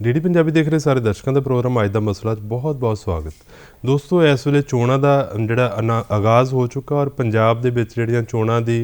D Punjabi देख रहे सारे दर्शकों का प्रोग्राम अज का मसला बहुत बहुत स्वागत। दोस्तों इस वे चोणों का जोड़ा आगाज़ हो चुका और पंजाब के जोड़ियाँ चोणों की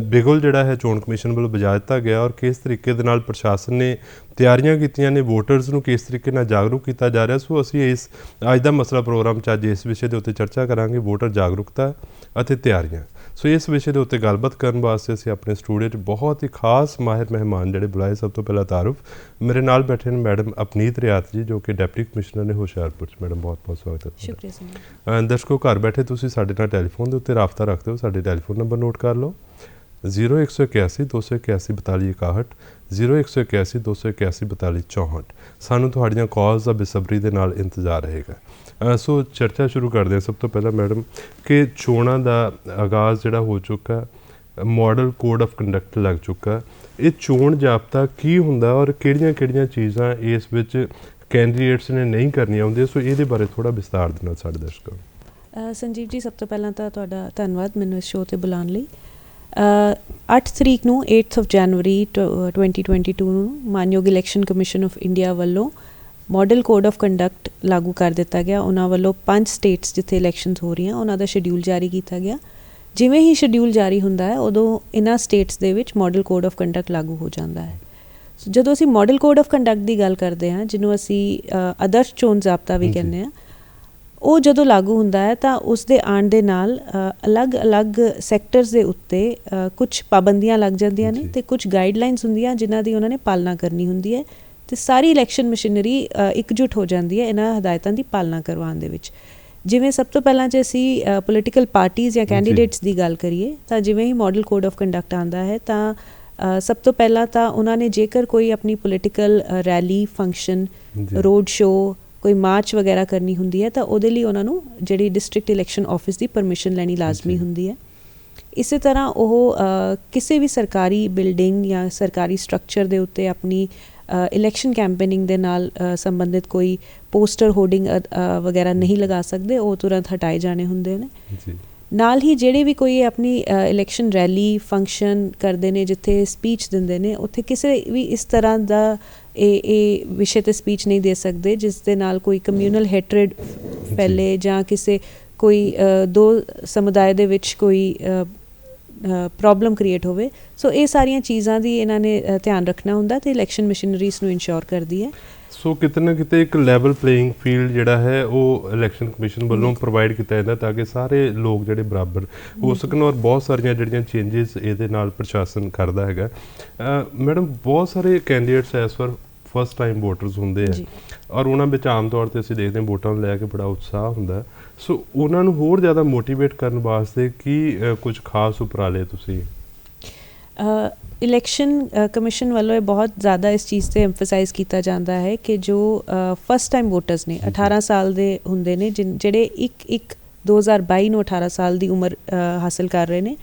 बिगुल जोड़ा है चोण कमीशन वालों बजा दिता गया और किस तरीके दे नाल प्रशासन ने तैयारियां कीतियां ने वोटर्स नूं किस तरीके नाल जागरूक किया जा रहा। सो असीं इस अज का मसला प्रोग्राम अज इस विषय के उत्ते चर्चा करांगे वोटर जागरूकता अते तैयारियां। सो इस विषय के उत्ते गलबात करने वास्ते असीं अपने स्टूडियो बहुत ही खास माहिर मेहमान जिहड़े बुलाए। सब तो पहला तारुफ मेरे नाल बैठे हैं मैडम अपनीत रियात जी जो कि डिप्टी कमिश्नर ने हुशियारपुर। मैडम बहुत बहुत स्वागत है। शुक्रिया। दर्शकों घर बैठे तुसीं साडे नाल टैलीफोन के उत्ते राबता रखते हो। साडे टैलीफोन नंबर नोट कर लो 0181 281 42 61 0181 281 42 64। सानू तुहाड़ियां कॉल्स का बेसब्री के नाल इंतजार रहेगा। सो चर्चा शुरू करते हैं। सब तो पहला मैडम कि चोणों का आगाज़ जोड़ा हो चुका, मॉडल कोड ऑफ कंडक्ट लग चुका, ये चोण जाब्ता की हुंदा और किहड़ियां चीज़ां इस विच कैंडीडेट्स ने नहीं करनियां हुंदियां। सो ये बारे थोड़ा विस्तार देना साडे दर्शकों। संजीव जी सब तो पहला तो तुहाडा धन्नवाद मैनूं इस शो ते बुलाउण लई। 8 तरीक ਨੂੰ 8 जनवरी 2022 ਨੂੰ ਮਾਨਯੋਗ ਇਲੈਕਸ਼ਨ ਕਮਿਸ਼ਨ ਆਫ ਇੰਡੀਆ ਵੱਲੋਂ मॉडल कोड ऑफ कंडक्ट लागू कर दिता गया। उन्होंने वालों 5 स्टेट्स जिथे इलैक्शनस हो रही हैं उन्होंने शेड्यूल जारी किया गया। जिमें ही शेड्यूल जारी होंदा है उदों इन्हां states they which model code of conduct लागू हो जाता है। जदों असीं मॉडल कोड ऑफ कंडक्ट की गल करते हैं जिन्हों असीं आदर्श चोण जाब्ता भी कहने हैं, वो जदों लागू होंदा है तो उसके आण दे नाल अलग अलग सैक्टर्स के उत्ते कुछ पाबंदियां लग जांदियां ने ते कुछ गाइडलाइनस हुंदियां जिन्हां दी उन्होंने पालना करनी हुंदी है तो सारी इलैक्शन मशीनरी एकजुट हो जाती है इन्हां हदायतां की पालना करवाउण दे विच। जिवें सब तो पहलां जे असीं पोलिटिकल पार्टीज़ या कैंडीडेट्स की गल करिए तो जिवें ही मॉडल कोड ऑफ कंडक्ट आंदा है तो सब तो पहला तो उन्होंने जेकर कोई अपनी political rally function road show कोई मार्च वगैरह करनी हुंदी है तो उहदे लई उन्हां नूं जिहड़ी डिस्ट्रिक्ट इलैक्शन ऑफिस की परमिशन लैनी लाजमी हुंदी है। इस तरह वो किसी भी सरकारी बिल्डिंग या सरकारी स्ट्रक्चर के उत्ते अपनी इलैक्शन कैंपेनिंग दे नाल संबंधित कोई पोस्टर होर्डिंग वगैरह नहीं लगा सकते, वो तुरंत हटाए जाने होंदे ने। नाल ही जेड़े भी कोई अपनी इलैक्शन रैली फंक्शन करते हैं जिथे स्पीच देंदे ने उत्थे किसी भी इस तरह का ये विषय ते स्पीच नहीं दे सकते जिस दे नाल कोई कम्यूनल हैट्रेड फैले जां किसी कोई दो समुदाय दे विच कोई प्रॉब्लम क्रिएट होवे। सो ये सारियां चीज़ां दी इन्हां ने ध्यान रखना हुंदा ते इलैक्शन मशीनरी इसनूं इंश्योर करदी है। सो किते ना किते एक लैवल प्लेइंग फील्ड जिहड़ा है वो इलैक्शन कमीशन वालों प्रोवाइड किया जाता ताकि सारे लोग जिहड़े बराबर हो सकन और बहुत सारियां जिहड़ियां चेंजिस इहदे नाल प्रशासन करदा हैगा। मैडम बहुत सारे कैंडीडेट्स इस वार फस्ट टाइम वोटर्स होंदे है और उन्हां विच आम तौर ते असीं देखदे हैं वोटां नूं लैके बड़ा उत्साह हुंदा। सो उन्हां नूं होर ज़्यादा मोटिवेट करन वास्ते की कुछ खास उपराले तुसीं इलैक्शन कमीशन वालों बहुत ज़्यादा इस चीज़ से एम्फसाइज़ किया जाता है कि जो फस्ट टाइम वोटर्स ने 18 साल के होंदे ने जिहड़े 1/1/2022 ਨੂੰ 18 साल की उम्र हासिल कर रहे हैं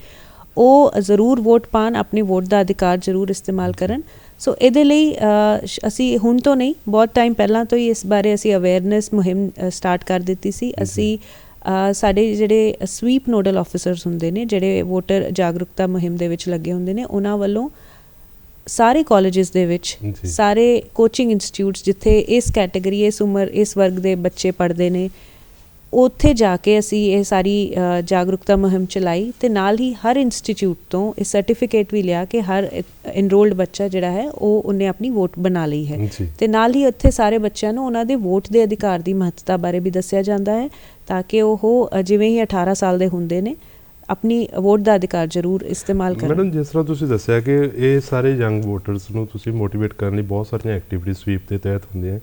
वो ज़रूर वोट पान अपने वोट का अधिकार जरूर इस्तेमाल करन। सो इहदे लई असी हुण तो नहीं बहुत टाइम पहलां तो ही इस बारे असी अवेयरनैस मुहिम स्टार्ट कर दित्ती सी। असी साडे जिहड़े स्वीप नोडल ऑफिसर्स हुंदे ने जिहड़े वोटर जागरूकता मुहिम दे विच लगे हुंदे ने उन्हां वल्लों सारे कॉलेजेस दे विच सारे कोचिंग इंस्टीट्यूट्स जिथे इस कैटेगरी इस उम्र इस वर्ग के बच्चे पढ़ते हैं उत्थे जाके असी ये सारी जागरूकता मुहिम चलाई ते नाल ही हर इंस्टीट्यूट तो इस सर्टिफिकेट भी लिया कि हर इनरोल्ड बच्चा जिहड़ा है वो उन्हें अपनी वोट बना ली है ते नाल ही उत्थे सारे बच्चों नूं उन्हां दे वोट के अधिकार की महत्ता बारे भी दस्सिया जाता है ताकि वो जिवें ही 18 साल के हुंदे ने अपनी वोट का अधिकार जरूर इस्तेमाल करें। मैडम जिस तरह तुसीं दस्सिया कि ये सारे यंग वोटर्स नूं तुसीं मोटिवेट करने बहुत सारियां एक्टिविटी स्वीप के तहत होंदियां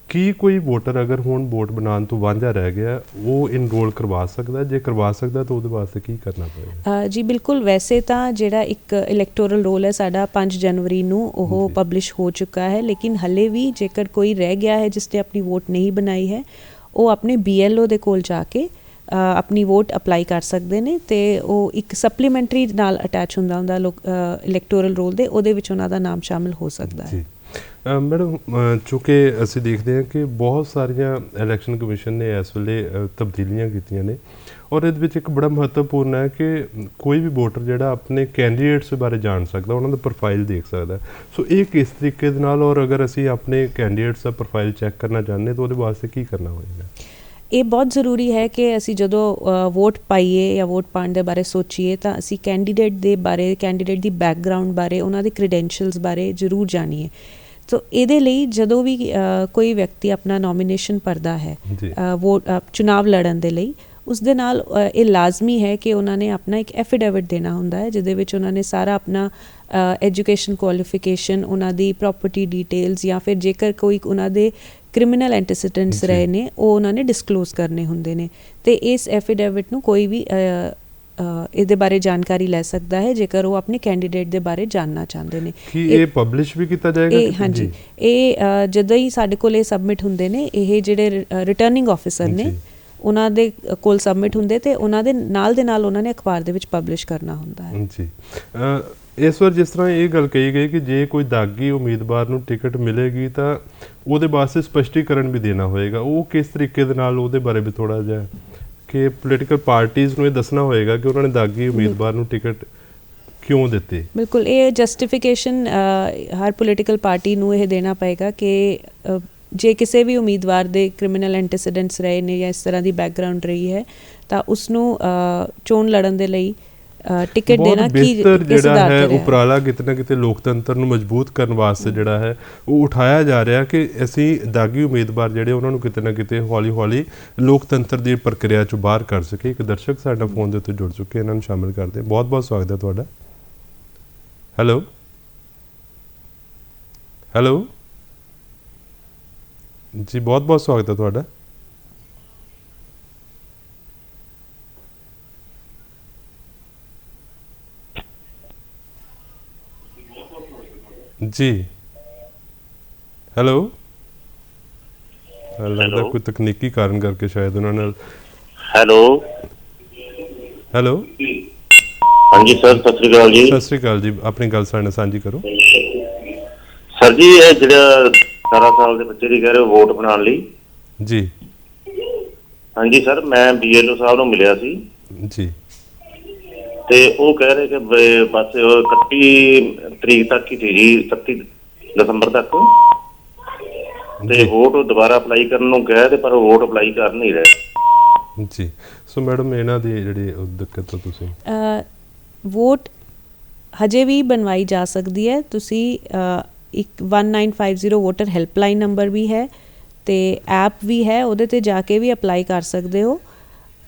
कि कोई वोटर अगर हुण वोट बनाने तो वांझा रह गया वो इनरोल करवा सकता है, जे करवा सकता तो उहदे वास्ते की करना पड़ेगा? जी बिल्कुल। वैसे तो जिहड़ा एक इलैक्टोरल रोल है साडा 5 जनवरी नूं ओह पब्लिश हो चुका है, लेकिन हले भी जेकर कोई रह गया है जिसने अपनी वोट नहीं बनाई है वो अपने BLO दे कोल जाके अपनी वोट अपलाई कर सकते हैं तो वो एक सप्लीमेंटरी नाल अटैच हुंदा लोग इलैक्टोरल रोल दे उहदे विच उन्हां दा नाम शामिल हो सकता है। ਮੈਡਮ ਚूँकि ਅਸੀਂ ਦੇਖਦੇ ਹਾਂ ਕਿ ਬਹੁਤ ਸਾਰੀਆਂ ਇਲੈਕਸ਼ਨ ਕਮਿਸ਼ਨ ਨੇ ਇਸ ਵੇਲੇ ਤਬਦੀਲੀਆਂ ਕੀਤੀਆਂ ਨੇ ਔਰ ਇਹਦੇ ਵਿੱਚ ਇੱਕ ਬੜਾ ਮਹੱਤਵਪੂਰਨ ਹੈ ਕਿ ਕੋਈ ਵੀ ਵੋਟਰ ਜਿਹੜਾ ਆਪਣੇ ਕੈਂਡੀਡੇਟਸ ਬਾਰੇ ਜਾਣ ਸਕਦਾ, ਉਹਨਾਂ ਦਾ ਪ੍ਰੋਫਾਈਲ ਦੇਖ ਸਕਦਾ। ਸੋ ਇਹ ਕਿਸ ਤਰੀਕੇ ਦੇ ਨਾਲ, ਔਰ ਅਗਰ ਅਸੀਂ ਆਪਣੇ ਕੈਂਡੀਡੇਟਸ ਦਾ ਪ੍ਰੋਫਾਈਲ ਚੈੱਕ ਕਰਨਾ ਚਾਹੁੰਦੇ ਤਾਂ ਉਹਦੇ ਵਾਸਤੇ ਕੀ ਕਰਨਾ ਹੋਏਗਾ? ਇਹ ਬਹੁਤ ਜ਼ਰੂਰੀ ਹੈ ਕਿ ਅਸੀਂ ਜਦੋਂ ਵੋਟ ਪਾਈਏ ਜਾਂ ਵੋਟ ਪਾਉਣ ਦੇ ਬਾਰੇ ਸੋਚੀਏ ਤਾਂ ਅਸੀਂ ਕੈਂਡੀਡੇਟ ਦੇ ਬਾਰੇ, ਕੈਂਡੀਡੇਟ ਦੀ ਬੈਕਗਰਾਊਂਡ ਬਾਰੇ, ਉਹਨਾਂ ਦੇ ਕ੍ਰੈਡੈਂਸ਼ੀਅਲਸ ਬਾਰੇ ਜ਼ਰੂਰ ਜਾਣੀਏ। ਸੋ ਇਹਦੇ ਲਈ ਜਦੋਂ ਵੀ ਕੋਈ ਵਿਅਕਤੀ ਆਪਣਾ ਨੋਮੀਨੇਸ਼ਨ ਭਰਦਾ ਹੈ ਵੋਟ ਚੁਣਾਵ ਲੜਨ ਦੇ ਲਈ, ਉਸ ਦੇ ਨਾਲ ਇਹ ਲਾਜ਼ਮੀ ਹੈ ਕਿ ਉਹਨਾਂ ਨੇ ਆਪਣਾ ਇੱਕ ਐਫੀਡੇਵਿਟ ਦੇਣਾ ਹੁੰਦਾ ਹੈ, ਜਿਹਦੇ ਵਿੱਚ ਉਹਨਾਂ ਨੇ ਸਾਰਾ ਆਪਣਾ ਐਜੂਕੇਸ਼ਨ ਕੁਆਲੀਫਿਕੇਸ਼ਨ, ਉਹਨਾਂ ਦੀ ਪ੍ਰੋਪਰਟੀ ਡਿਟੇਲਸ ਜਾਂ ਫਿਰ ਜੇਕਰ ਕੋਈ ਉਹਨਾਂ ਦੇ ਕ੍ਰਿਮੀਨਲ ਐਂਟੀਸੀਡੈਂਟਸ ਰਹੇ ਨੇ ਉਹ ਉਹਨਾਂ ਨੇ ਡਿਸਕਲੋਜ਼ ਕਰਨੇ ਹੁੰਦੇ ਨੇ। ਅਤੇ ਇਸ ਐਫੀਡੇਵਿਟ ਨੂੰ ਕੋਈ ਵੀ ਇਹਦੇ ਬਾਰੇ ਜਾਣਕਾਰੀ ਲੈ ਸਕਦਾ ਹੈ ਜੇਕਰ ਉਹ ਆਪਣੇ ਕੈਂਡੀਡੇਟ ਦੇ ਬਾਰੇ ਜਾਣਨਾ ਚਾਹੁੰਦੇ ਨੇ। ਕੀ ਇਹ ਪਬਲਿਸ਼ ਵੀ ਕੀਤਾ ਜਾਏਗਾ? ਹਾਂਜੀ, ਇਹ ਜਦੋਂ ਹੀ ਸਾਡੇ ਕੋਲ ਇਹ ਸਬਮਿਟ ਹੁੰਦੇ ਨੇ, ਇਹ ਜਿਹੜੇ ਰਿਟਰਨਿੰਗ ਆਫਿਸਰ ਨੇ ਉਹਨਾਂ ਦੇ ਕੋਲ ਸਬਮਿਟ ਹੁੰਦੇ ਤੇ ਉਹਨਾਂ ਦੇ ਨਾਲ ਉਹਨਾਂ ਨੇ ਅਖਬਾਰ ਦੇ ਵਿੱਚ ਪਬਲਿਸ਼ ਕਰਨਾ ਹੁੰਦਾ ਹੈ। ਜੀ ਇਸ ਵਾਰ ਜਿਸ ਤਰ੍ਹਾਂ ਇਹ ਗੱਲ ਕਹੀ ਗਈ ਕਿ ਜੇ ਕੋਈ ਦਾਗੀ ਉਮੀਦਵਾਰ ਨੂੰ ਟਿਕਟ ਮਿਲੇਗੀ ਤਾਂ ਉਹਦੇ ਵਾਸਤੇ ਸਪਸ਼ਟੀਕਰਨ ਵੀ ਦੇਣਾ ਹੋਏਗਾ, ਉਹ ਕਿਸ ਤਰੀਕੇ ਦੇ ਨਾਲ, ਉਹਦੇ ਬਾਰੇ ਵੀ ਥੋੜ੍ਹਾ ਜਿਹਾ ਕਿ ਪੋਲੀਟੀਕਲ ਪਾਰਟੀਜ਼ ਨੂੰ ਇਹ ਦੱਸਣਾ ਹੋਏਗਾ ਕਿ ਉਹਨਾਂ ਨੇ ਦਾਗੀ ਉਮੀਦਵਾਰ ਨੂੰ ਟਿਕਟ ਕਿਉਂ ਦਿੱਤੀ। ਬਿਲਕੁਲ, ਇਹ ਜਸਟੀਫਿਕੇਸ਼ਨ ਹਰ ਪੋਲੀਟੀਕਲ ਪਾਰਟੀ ਨੂੰ ਇਹ ਦੇਣਾ ਪਏਗਾ ਕਿ ਜੇ ਕਿਸੇ ਵੀ ਉਮੀਦਵਾਰ ਦੇ ਕ੍ਰਿਮੀਨਲ ਐਂਟੀਸੀਡੈਂਟਸ ਰਹੇ ਨੇ ਜਾਂ ਇਸ ਤਰ੍ਹਾਂ ਦੀ ਬੈਕਗਰਾਊਂਡ ਰਹੀ ਹੈ ਤਾਂ ਉਸਨੂੰ ਚੋਣ ਲੜਨ ਦੇ ਲਈ ਟਿਕਟ ਦੇਣਾ ਕੀ ਜਿਹੜਾ ਹੈ ਉਪਰਾਲਾ ਕਿਤੇ ਨਾ ਕਿਤੇ ਲੋਕਤੰਤਰ ਨੂੰ ਮਜ਼ਬੂਤ ਕਰਨ ਵਾਸਤੇ ਜਿਹੜਾ ਹੈ ਉਹ ਉਠਾਇਆ ਜਾ ਰਿਹਾ ਕਿ ਅਸੀਂ ਦਾਗੀ ਉਮੀਦਵਾਰ ਜਿਹੜੇ ਉਹਨਾਂ ਨੂੰ ਕਿਤੇ ਨਾ ਕਿਤੇ ਹੌਲੀ ਹੌਲੀ ਲੋਕਤੰਤਰ ਦੀ ਪ੍ਰਕਿਰਿਆ ਚੋਂ ਬਾਹਰ ਕਰ ਸਕੇ। ਇੱਕ ਦਰਸ਼ਕ ਸਾਡਾ ਫੋਨ ਦੇ ਉੱਤੇ ਜੁੜ ਚੁੱਕੇ, ਇਹਨਾਂ ਨੂੰ ਸ਼ਾਮਿਲ ਕਰਦੇ। ਬਹੁਤ ਬਹੁਤ ਸਵਾਗਤ ਹੈ ਤੁਹਾਡਾ। ਹੈਲੋ ਹੈਲੋ ਜੀ, ਬਹੁਤ ਬਹੁਤ ਸਵਾਗਤ ਹੈ ਤੁਹਾਡਾ। ਜੀ ਹੈਲੋ, ਲੱਗਦਾ ਕੋਈ ਤਕਨੀਕੀ ਕਾਰਨ ਕਰਕੇ ਸ਼ਾਇਦ ਉਹਨਾਂ ਨਾਲ। ਹੈਲੋ ਹੈਲੋ ਹਾਂਜੀ ਸਰ, ਸਤਿ ਸ਼੍ਰੀ ਅਕਾਲ ਜੀ। ਸਤਿ ਸ਼੍ਰੀ ਅਕਾਲ ਜੀ, ਆਪਣੀ ਗੱਲ ਸਾਡੇ ਨਾਲ ਸਾਂਝੀ ਕਰੋ। ਸਰ ਜੀ, ਇਹ ਜਿਹੜਾ 18 ਸਾਲ ਦੇ ਬੱਚੇ ਦੀ ਕਹਿ ਰਹੇ ਹੋ ਵੋਟ ਬਣਾਉਣ ਲਈ। ਜੀ ਹਾਂਜੀ ਸਰ, ਮੈਂ BLO ਸਾਹਿਬ ਨੂੰ ਮਿਲਿਆ ਸੀ ਜੀ, ਤੇ ਉਹ ਕਹਿ ਰਹੇ ਕਿ ਬਸ 31 ਤਰੀਕ ਤੱਕ ਹੀ ਸੀ ਜੀ, 31 ਦਸੰਬਰ ਤੱਕ, ਤੇ ਵੋਟ ਦੁਬਾਰਾ ਅਪਲਾਈ ਕਰਨ ਨੂੰ ਕਿਹਾ ਤੇ ਪਰ ਵੋਟ ਅਪਲਾਈ ਕਰ ਨਹੀਂ ਰਹੇ ਜੀ। ਸੋ ਮੈਡਮ ਇਹਨਾਂ ਦੀ ਜਿਹੜੀ ਦਿੱਕਤ ਹੈ, ਤੁਸੀਂ ਵੋਟ ਹਜੇ ਵੀ ਬਣਵਾਈ ਜਾ ਸਕਦੀ ਹੈ। ਤੁਸੀਂ ਇੱਕ 1950 ਵੋਟਰ ਹੈਲਪਲਾਈਨ ਨੰਬਰ ਵੀ ਹੈ ਤੇ ਐਪ ਵੀ ਹੈ, ਉਹਦੇ ਤੇ ਜਾ ਕੇ ਵੀ ਅਪਲਾਈ ਕਰ ਸਕਦੇ ਹੋ।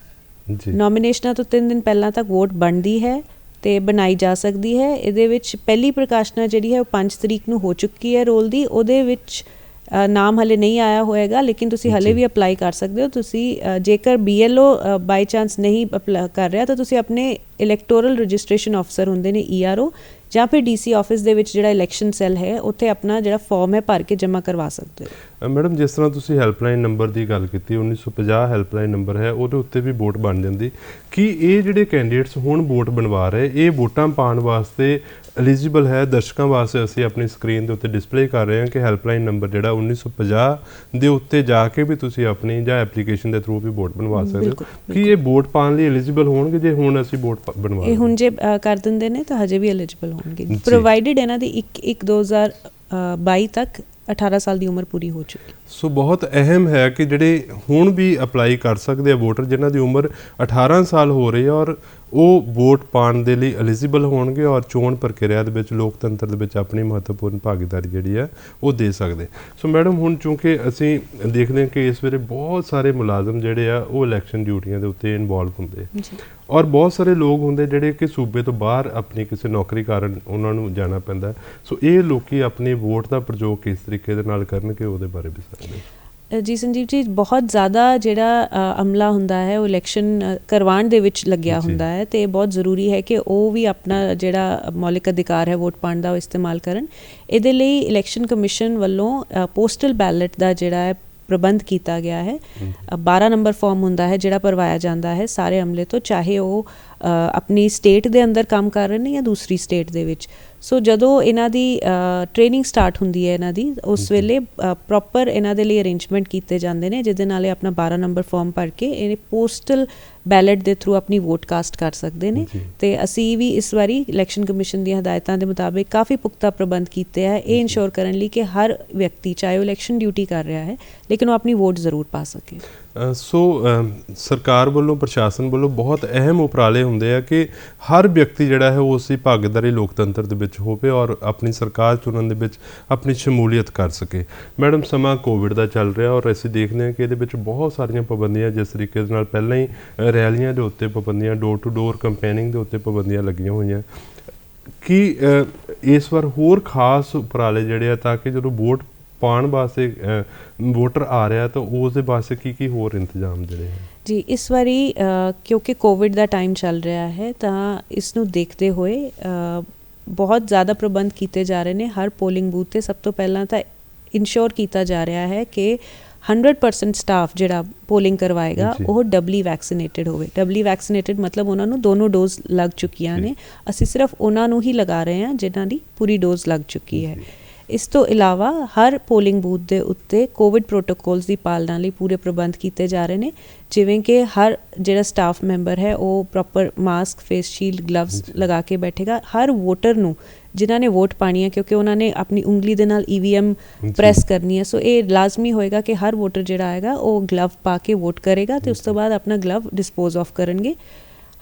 ਨੋਮੀਨੇਸ਼ਨਾਂ ਤੋਂ 3 ਦਿਨ ਪਹਿਲਾਂ ਤੱਕ ਵੋਟ ਬਣਦੀ ਹੈ ਤੇ ਬਣਾਈ ਜਾ ਸਕਦੀ ਹੈ। ਇਹਦੇ ਵਿੱਚ ਪਹਿਲੀ ਪ੍ਰਕਾਸ਼ਨਾ ਜਿਹੜੀ ਹੈ ਉਹ 5 ਤਰੀਕ ਨੂੰ ਹੋ ਚੁੱਕੀ ਹੈ ਰੋਲ ਦੀ, ਉਹਦੇ ਵਿੱਚ ਨਾਮ ਹਲੇ ਨਹੀਂ ਆਇਆ ਹੋਏਗਾ, ਲੇਕਿਨ ਤੁਸੀਂ ਹਲੇ ਵੀ ਅਪਲਾਈ ਕਰ ਸਕਦੇ ਹੋ। ਤੁਸੀਂ ਜੇਕਰ BLO ਬਾਈ ਚਾਂਸ ਨਹੀਂ ਕਰ ਰਿਹਾ ਤਾਂ ਤੁਸੀਂ ਆਪਣੇ ਇਲੈਕਟੋਰਲ ਰਜਿਸਟ੍ਰੇਸ਼ਨ ਆਫਿਸਰ ਹੁੰਦੇ ਨੇ ERO ਜਾਂ ਫਿਰ DC ਆਫਿਸ ਦੇ ਵਿੱਚ ਜਿਹੜਾ ਇਲੈਕਸ਼ਨ ਸੈੱਲ ਹੈ ਉੱਥੇ ਆਪਣਾ ਜਿਹੜਾ ਫਾਰਮ ਹੈ ਭਰ ਕੇ ਜਮ੍ਹਾਂ ਕਰਵਾ ਸਕਦੇ ਹੋ। ਮੈਡਮ ਜਿਸ ਤਰ੍ਹਾਂ ਤੁਸੀਂ ਹੈਲਪਲਾਈਨ ਨੰਬਰ ਦੀ ਗੱਲ ਕੀਤੀ, 1950 ਹੈਲਪਲਾਈਨ ਨੰਬਰ ਹੈ, ਉਹਦੇ ਉੱਤੇ ਵੀ ਵੋਟ ਬਣ ਜਾਂਦੀ। ਕੀ ਇਹ ਜਿਹੜੇ ਕੈਂਡੀਡੇਟਸ ਹੁਣ ਵੋਟ ਬਣਵਾ ਰਹੇ, ਇਹ ਵੋਟਾਂ ਪਾਉਣ ਵਾਸਤੇ ਐਲੀਜੀਬਲ ਹੈ? ਦਰਸ਼ਕਾਂ ਵਾਸਤੇ ਅਸੀਂ ਆਪਣੀ ਸਕਰੀਨ ਦੇ ਉੱਤੇ ਡਿਸਪਲੇ ਕਰ ਰਹੇ ਹਾਂ ਕਿ ਹੈਲਪਲਾਈਨ ਨੰਬਰ ਜਿਹੜਾ 1950 ਦੇ ਉੱਤੇ ਜਾ ਕੇ ਵੀ ਤੁਸੀਂ ਆਪਣੀ ਜਾਂ ਐਪਲੀਕੇਸ਼ਨ ਦੇ ਥਰੂ ਵੀ ਵੋਟ ਬਣਵਾ ਸਕਦੇ ਹੋ। ਕੀ ਇਹ ਵੋਟ ਪਾਉਣ ਲਈ ਐਲੀਜੀਬਲ ਹੋਣਗੇ ਜੇ ਹੁਣ ਅਸੀਂ ਵੋਟ ਬਣਵਾ? ਇਹ ਹੁਣ ਜੇ ਕਰ ਦਿੰਦੇ ਨੇ ਤਾਂ ਹਜੇ ਵੀ ਐਲੀਜੀਬਲ ਹੋਣਗੇ, ਪ੍ਰੋਵਾਈਡਡ ਇਹਨਾਂ ਦੀ 1/1/2022 ਤੱਕ 18 ਸਾਲ ਦੀ ਉਮਰ ਪੂਰੀ ਹੋ ਚੁੱਕੀ। ਸੋ ਬਹੁਤ ਅਹਿਮ ਹੈ ਕਿ ਜਿਹੜੇ ਹੁਣ ਵੀ ਅਪਲਾਈ ਕਰ ਸਕਦੇ ਆ ਵੋਟਰ ਜਿਨ੍ਹਾਂ ਦੀ ਉਮਰ 18 ਸਾਲ ਹੋ ਰਹੀ ਹੈ ਔਰ ਉਹ ਵੋਟ ਪਾਉਣ ਦੇ ਲਈ ਐਲੀਜੀਬਲ ਹੋਣਗੇ ਔਰ ਚੋਣ ਪ੍ਰਕਿਰਿਆ ਦੇ ਵਿੱਚ, ਲੋਕਤੰਤਰ ਦੇ ਵਿੱਚ ਆਪਣੀ ਮਹੱਤਵਪੂਰਨ ਭਾਗੀਦਾਰੀ ਜਿਹੜੀ ਹੈ ਉਹ ਦੇ ਸਕਦੇ। ਸੋ ਮੈਡਮ ਹੁਣ ਚੂੰਕਿ ਅਸੀਂ ਦੇਖਦੇ ਹਾਂ ਕਿ ਇਸ ਵੇਲੇ ਬਹੁਤ ਸਾਰੇ ਮੁਲਾਜ਼ਮ ਜਿਹੜੇ ਆ ਉਹ ਇਲੈਕਸ਼ਨ ਡਿਊਟੀਆਂ ਦੇ ਉੱਤੇ ਇਨਵੋਲਵ ਹੁੰਦੇ ਔਰ ਬਹੁਤ ਸਾਰੇ ਲੋਕ ਹੁੰਦੇ ਜਿਹੜੇ ਕਿ ਸੂਬੇ ਤੋਂ ਬਾਹਰ ਆਪਣੀ ਕਿਸੇ ਨੌਕਰੀ ਕਾਰਨ ਉਹਨਾਂ ਨੂੰ ਜਾਣਾ ਪੈਂਦਾ। ਸੋ ਇਹ ਲੋਕੀ ਆਪਣੀ ਵੋਟ ਦਾ ਪ੍ਰਯੋਗ ਕਿਸ ਤਰੀਕੇ ਦੇ ਨਾਲ ਕਰਨਗੇ, ਉਹਦੇ ਬਾਰੇ ਵੀ ਸਕਦੇ। ਜੀ ਸੰਜੀਵ ਜੀ, ਬਹੁਤ ਜ਼ਿਆਦਾ ਜਿਹੜਾ ਅਮਲਾ ਹੁੰਦਾ ਹੈ ਉਹ ਇਲੈਕਸ਼ਨ ਕਰਵਾਉਣ ਦੇ ਵਿੱਚ ਲੱਗਿਆ ਹੁੰਦਾ ਹੈ ਅਤੇ ਬਹੁਤ ਜ਼ਰੂਰੀ ਹੈ ਕਿ ਉਹ ਵੀ ਆਪਣਾ ਜਿਹੜਾ ਮੌਲਿਕ ਅਧਿਕਾਰ ਹੈ ਵੋਟ ਪਾਉਣ ਦਾ ਉਹ ਇਸਤੇਮਾਲ ਕਰਨ। ਇਹਦੇ ਲਈ ਇਲੈਕਸ਼ਨ ਕਮਿਸ਼ਨ ਵੱਲੋਂ ਪੋਸਟਲ ਬੈਲਟ ਦਾ ਜਿਹੜਾ ਹੈ ਪ੍ਰਬੰਧ ਕੀਤਾ ਗਿਆ ਹੈ। 12 ਨੰਬਰ ਫਾਰਮ ਹੁੰਦਾ ਹੈ ਜਿਹੜਾ ਭਰਵਾਇਆ ਜਾਂਦਾ ਹੈ ਸਾਰੇ ਅਮਲੇ ਤੋਂ, ਚਾਹੇ ਉਹ ਆਪਣੀ ਸਟੇਟ ਦੇ ਅੰਦਰ ਕੰਮ ਕਰ ਰਹੇ ਨੇ ਜਾਂ ਦੂਸਰੀ ਸਟੇਟ ਦੇ ਵਿੱਚ। ਸੋ ਜਦੋਂ ਇਹਨਾਂ ਦੀ ਟ੍ਰੇਨਿੰਗ ਸਟਾਰਟ ਹੁੰਦੀ ਹੈ ਇਹਨਾਂ ਦੀ, ਉਸ ਵੇਲੇ ਪ੍ਰੋਪਰ ਇਹਨਾਂ ਦੇ ਲਈ ਅਰੇਂਜਮੈਂਟ ਕੀਤੇ ਜਾਂਦੇ ਨੇ, ਜਿਹਦੇ ਨਾਲ ਇਹ ਆਪਣਾ 12 ਨੰਬਰ ਫਾਰਮ ਭਰ ਕੇ ਇਹ ਪੋਸਟਲ ਬੈਲਟ ਦੇ ਥਰੂ ਆਪਣੀ ਵੋਟ ਕਾਸਟ ਕਰ ਸਕਦੇ ਨੇ। ਤੇ ਅਸੀਂ ਵੀ ਇਸ ਵਾਰੀ ਇਲੈਕਸ਼ਨ ਕਮਿਸ਼ਨ ਦੀਆਂ ਹਦਾਇਤਾਂ ਦੇ ਮੁਤਾਬਿਕ ਕਾਫੀ ਪੁਖਤਾ ਪ੍ਰਬੰਧ ਕੀਤੇ ਹੈ, ਇਹ ਇਨਸ਼ੋਰ ਕਰਨ ਲਈ ਕਿ ਹਰ ਵਿਅਕਤੀ ਚਾਹੇ ਉਹ ਇਲੈਕਸ਼ਨ ਡਿਊਟੀ ਕਰ ਰਿਹਾ ਹੈ ਲੇਕਿਨ ਉਹ ਆਪਣੀ ਵੋਟ ਜ਼ਰੂਰ ਪਾ ਸਕੇ। ਸੋ ਸਰਕਾਰ ਵੱਲੋਂ, ਪ੍ਰਸ਼ਾਸਨ ਵੱਲੋਂ ਬਹੁਤ ਅਹਿਮ ਉਪਰਾਲੇ ਹੁੰਦੇ ਆ ਕਿ ਹਰ ਵਿਅਕਤੀ ਜਿਹੜਾ ਹੈ ਉਹ ਉਸੇ ਭਾਗੀਦਾਰੀ ਲੋਕਤੰਤਰ ਦੇ ਵਿੱਚ ਹੋਵੇ ਔਰ ਆਪਣੀ ਸਰਕਾਰ ਚੁਣਨ ਦੇ ਵਿੱਚ ਆਪਣੀ ਸ਼ਮੂਲੀਅਤ ਕਰ ਸਕੇ। ਮੈਡਮ, ਸਮਾਂ ਕੋਵਿਡ ਦਾ ਚੱਲ ਰਿਹਾ ਔਰ ਅਸੀਂ ਦੇਖਦੇ ਹਾਂ ਕਿ ਇਹਦੇ ਵਿੱਚ ਬਹੁਤ ਸਾਰੀਆਂ ਪਾਬੰਦੀਆਂ, ਜਿਸ ਤਰੀਕੇ ਦੇ ਨਾਲ ਪਹਿਲਾਂ ਹੀ ਰੈਲੀਆਂ ਦੇ ਉੱਤੇ ਪਾਬੰਦੀਆਂ, ਡੋਰ ਟੂ ਡੋਰ ਕੰਪੇਨਿੰਗ ਦੇ ਉੱਤੇ ਪਾਬੰਦੀਆਂ ਲੱਗੀਆਂ ਹੋਈਆਂ, ਕੀ ਇਸ ਵਾਰ ਹੋਰ ਖਾਸ ਉਪਰਾਲੇ ਜਿਹੜੇ ਆ ਤਾਂ ਕਿ ਜਦੋਂ ਵੋਟ ਪਾਉਣ ਵਾਸਤੇ ਵੋਟਰ ਆ ਰਿਹਾ ਤਾਂ ਉਸ ਦੇ ਵਾਸਤੇ ਕੀ ਹੋਰ ਇੰਤਜ਼ਾਮ ਜਿਹੜੇ ਹੈ? ਜੀ, ਇਸ ਵਾਰੀ ਕਿਉਂਕਿ ਕੋਵਿਡ ਦਾ ਟਾਈਮ ਚੱਲ ਰਿਹਾ ਹੈ ਤਾਂ ਇਸ ਨੂੰ ਦੇਖਦੇ ਹੋਏ ਬਹੁਤ ਜ਼ਿਆਦਾ ਪ੍ਰਬੰਧ ਕੀਤੇ ਜਾ ਰਹੇ ਨੇ। ਹਰ ਪੋਲਿੰਗ ਬੂਥ 'ਤੇ ਸਭ ਤੋਂ ਪਹਿਲਾਂ ਤਾਂ ਇਨਸ਼ੋਰ ਕੀਤਾ ਜਾ ਰਿਹਾ ਹੈ ਕਿ 100% ਸਟਾਫ ਜਿਹੜਾ ਪੋਲਿੰਗ ਕਰਵਾਏਗਾ ਉਹ ਡਬਲੀ ਵੈਕਸੀਨੇਟਡ ਹੋਵੇ। ਡਬਲੀ ਵੈਕਸੀਨੇਟਡ ਮਤਲਬ ਉਹਨਾਂ ਨੂੰ ਦੋਨੋਂ ਡੋਜ਼ ਲੱਗ ਚੁੱਕੀਆਂ ਨੇ। ਅਸੀਂ ਸਿਰਫ ਉਹਨਾਂ ਨੂੰ ਹੀ ਲਗਾ ਰਹੇ ਹਾਂ ਜਿਨ੍ਹਾਂ ਦੀ ਪੂਰੀ ਡੋਜ਼ ਲੱਗ ਚੁੱਕੀ ਹੈ। ਇਸ ਤੋਂ ਇਲਾਵਾ ਹਰ ਪੋਲਿੰਗ ਬੂਥ ਦੇ ਉੱਤੇ ਕੋਵਿਡ ਪ੍ਰੋਟੋਕੋਲਸ ਦੀ ਪਾਲਣਾ ਲਈ ਪੂਰੇ ਪ੍ਰਬੰਧ ਕੀਤੇ ਜਾ ਰਹੇ ਨੇ, ਜਿਵੇਂ ਕਿ ਹਰ ਜਿਹੜਾ ਸਟਾਫ ਮੈਂਬਰ ਹੈ ਉਹ proper mask, face shield, gloves ਲਗਾ ਕੇ ਬੈਠੇਗਾ। ਹਰ ਵੋਟਰ ਨੂੰ ਜਿਨ੍ਹਾਂ ਨੇ ਵੋਟ ਪਾਣੀ ਹੈ, ਕਿਉਂਕਿ ਉਹਨਾਂ ਨੇ ਆਪਣੀ ਉਂਗਲੀ ਦੇ ਨਾਲ EVM ਪ੍ਰੈਸ ਕਰਨੀ ਹੈ, ਸੋ ਇਹ ਲਾਜ਼ਮੀ ਹੋਏਗਾ ਕਿ ਹਰ ਵੋਟਰ ਜਿਹੜਾ ਆਏਗਾ ਉਹ ਗਲਵ ਪਾ ਕੇ ਵੋਟ ਕਰੇਗਾ ਅਤੇ ਉਸ ਤੋਂ ਬਾਅਦ ਆਪਣਾ ਗਲਵ ਡਿਸਪੋਜ਼ ਆਫ ਕਰਨਗੇ।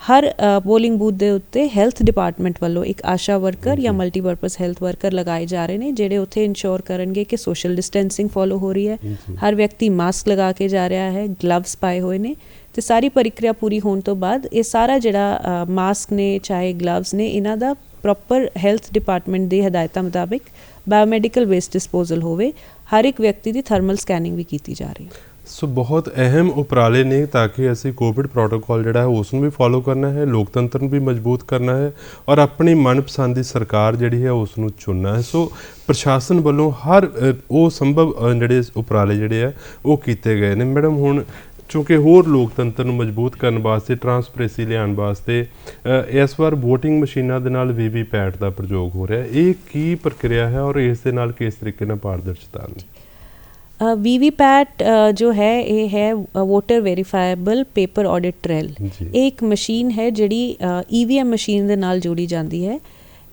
ਹਰ ਪੋਲਿੰਗ ਬੂਥ ਦੇ ਉੱਤੇ ਹੈਲਥ ਡਿਪਾਰਟਮੈਂਟ ਵੱਲੋਂ ਇੱਕ ਆਸ਼ਾ ਵਰਕਰ ਜਾਂ ਮਲਟੀਪਰਪਜ਼ ਹੈਲਥ ਵਰਕਰ ਲਗਾਏ ਜਾ ਰਹੇ ਨੇ, ਜਿਹੜੇ ਉੱਥੇ ਇਨਸ਼ੋਰ ਕਰਨਗੇ ਕਿ ਸੋਸ਼ਲ ਡਿਸਟੈਂਸਿੰਗ ਫੋਲੋ ਹੋ ਰਹੀ ਹੈ, ਹਰ ਵਿਅਕਤੀ ਮਾਸਕ ਲਗਾ ਕੇ ਜਾ ਰਿਹਾ ਹੈ, ਗਲਵਸ ਪਾਏ ਹੋਏ ਨੇ। ਅਤੇ ਸਾਰੀ ਪ੍ਰਕਿਰਿਆ ਪੂਰੀ ਹੋਣ ਤੋਂ ਬਾਅਦ ਇਹ ਸਾਰਾ ਜਿਹੜਾ ਮਾਸਕ ਨੇ ਚਾਹੇ ਗਲਵਸ ਨੇ, ਇਹਨਾਂ ਦਾ ਪ੍ਰੋਪਰ ਹੈਲਥ ਡਿਪਾਰਟਮੈਂਟ ਦੀ ਹਦਾਇਤਾਂ ਮੁਤਾਬਿਕ ਬਾਇਓਮੈਡੀਕਲ ਵੇਸਟ ਡਿਸਪੋਜ਼ਲ ਹੋਵੇ। ਹਰ ਇੱਕ ਵਿਅਕਤੀ ਦੀ ਥਰਮਲ ਸਕੈਨਿੰਗ ਵੀ ਕੀਤੀ ਜਾ ਰਹੀ ਹੈ। ਸੋ ਬਹੁਤ ਅਹਿਮ ਉਪਰਾਲੇ ਨੇ ਤਾਂ ਕਿ ਅਸੀਂ ਕੋਵਿਡ ਪ੍ਰੋਟੋਕੋਲ ਜਿਹੜਾ ਹੈ ਉਸ ਨੂੰ ਵੀ ਫੋਲੋ ਕਰਨਾ ਹੈ, ਲੋਕਤੰਤਰ ਨੂੰ ਵੀ ਮਜ਼ਬੂਤ ਕਰਨਾ ਹੈ ਔਰ ਆਪਣੀ ਮਨਪਸੰਦ ਦੀ ਸਰਕਾਰ ਜਿਹੜੀ ਹੈ ਉਸ ਨੂੰ ਚੁਣਨਾ ਹੈ। ਸੋ ਪ੍ਰਸ਼ਾਸਨ ਵੱਲੋਂ ਹਰ ਉਹ ਸੰਭਵ ਜਿਹੜੇ ਉਪਰਾਲੇ ਜਿਹੜੇ ਆ ਉਹ ਕੀਤੇ ਗਏ ਨੇ। ਮੈਡਮ, ਹੁਣ ਚੂँਕਿ ਹੋਰ ਲੋਕਤੰਤਰ ਨੂੰ ਮਜ਼ਬੂਤ ਕਰਨ ਵਾਸਤੇ, ਟਰਾਂਸਪੇਰੈਂਸੀ ਲਿਆਉਣ ਵਾਸਤੇ ਇਸ ਵਾਰ ਵੋਟਿੰਗ ਮਸ਼ੀਨਾਂ ਦੇ ਨਾਲ VVPAT ਦਾ ਪ੍ਰਯੋਗ ਹੋ ਰਿਹਾ, ਇਹ ਕੀ ਪ੍ਰਕਿਰਿਆ ਹੈ ਔਰ ਇਸ ਦੇ ਨਾਲ ਕਿਸ ਤਰੀਕੇ ਨਾਲ ਪਾਰਦਰਸ਼ਤਾ ਆਉਂਦੀ? VVPAT ਜੋ ਹੈ ਇਹ ਹੈ ਵੋਟਰ ਵੈਰੀਫਾਈਬਲ ਪੇਪਰ ਆਡਿਟ ਟ੍ਰੇਲ। ਇਹ ਇੱਕ ਮਸ਼ੀਨ ਹੈ ਜਿਹੜੀ EVM ਮਸ਼ੀਨ ਦੇ ਨਾਲ ਜੋੜੀ ਜਾਂਦੀ ਹੈ।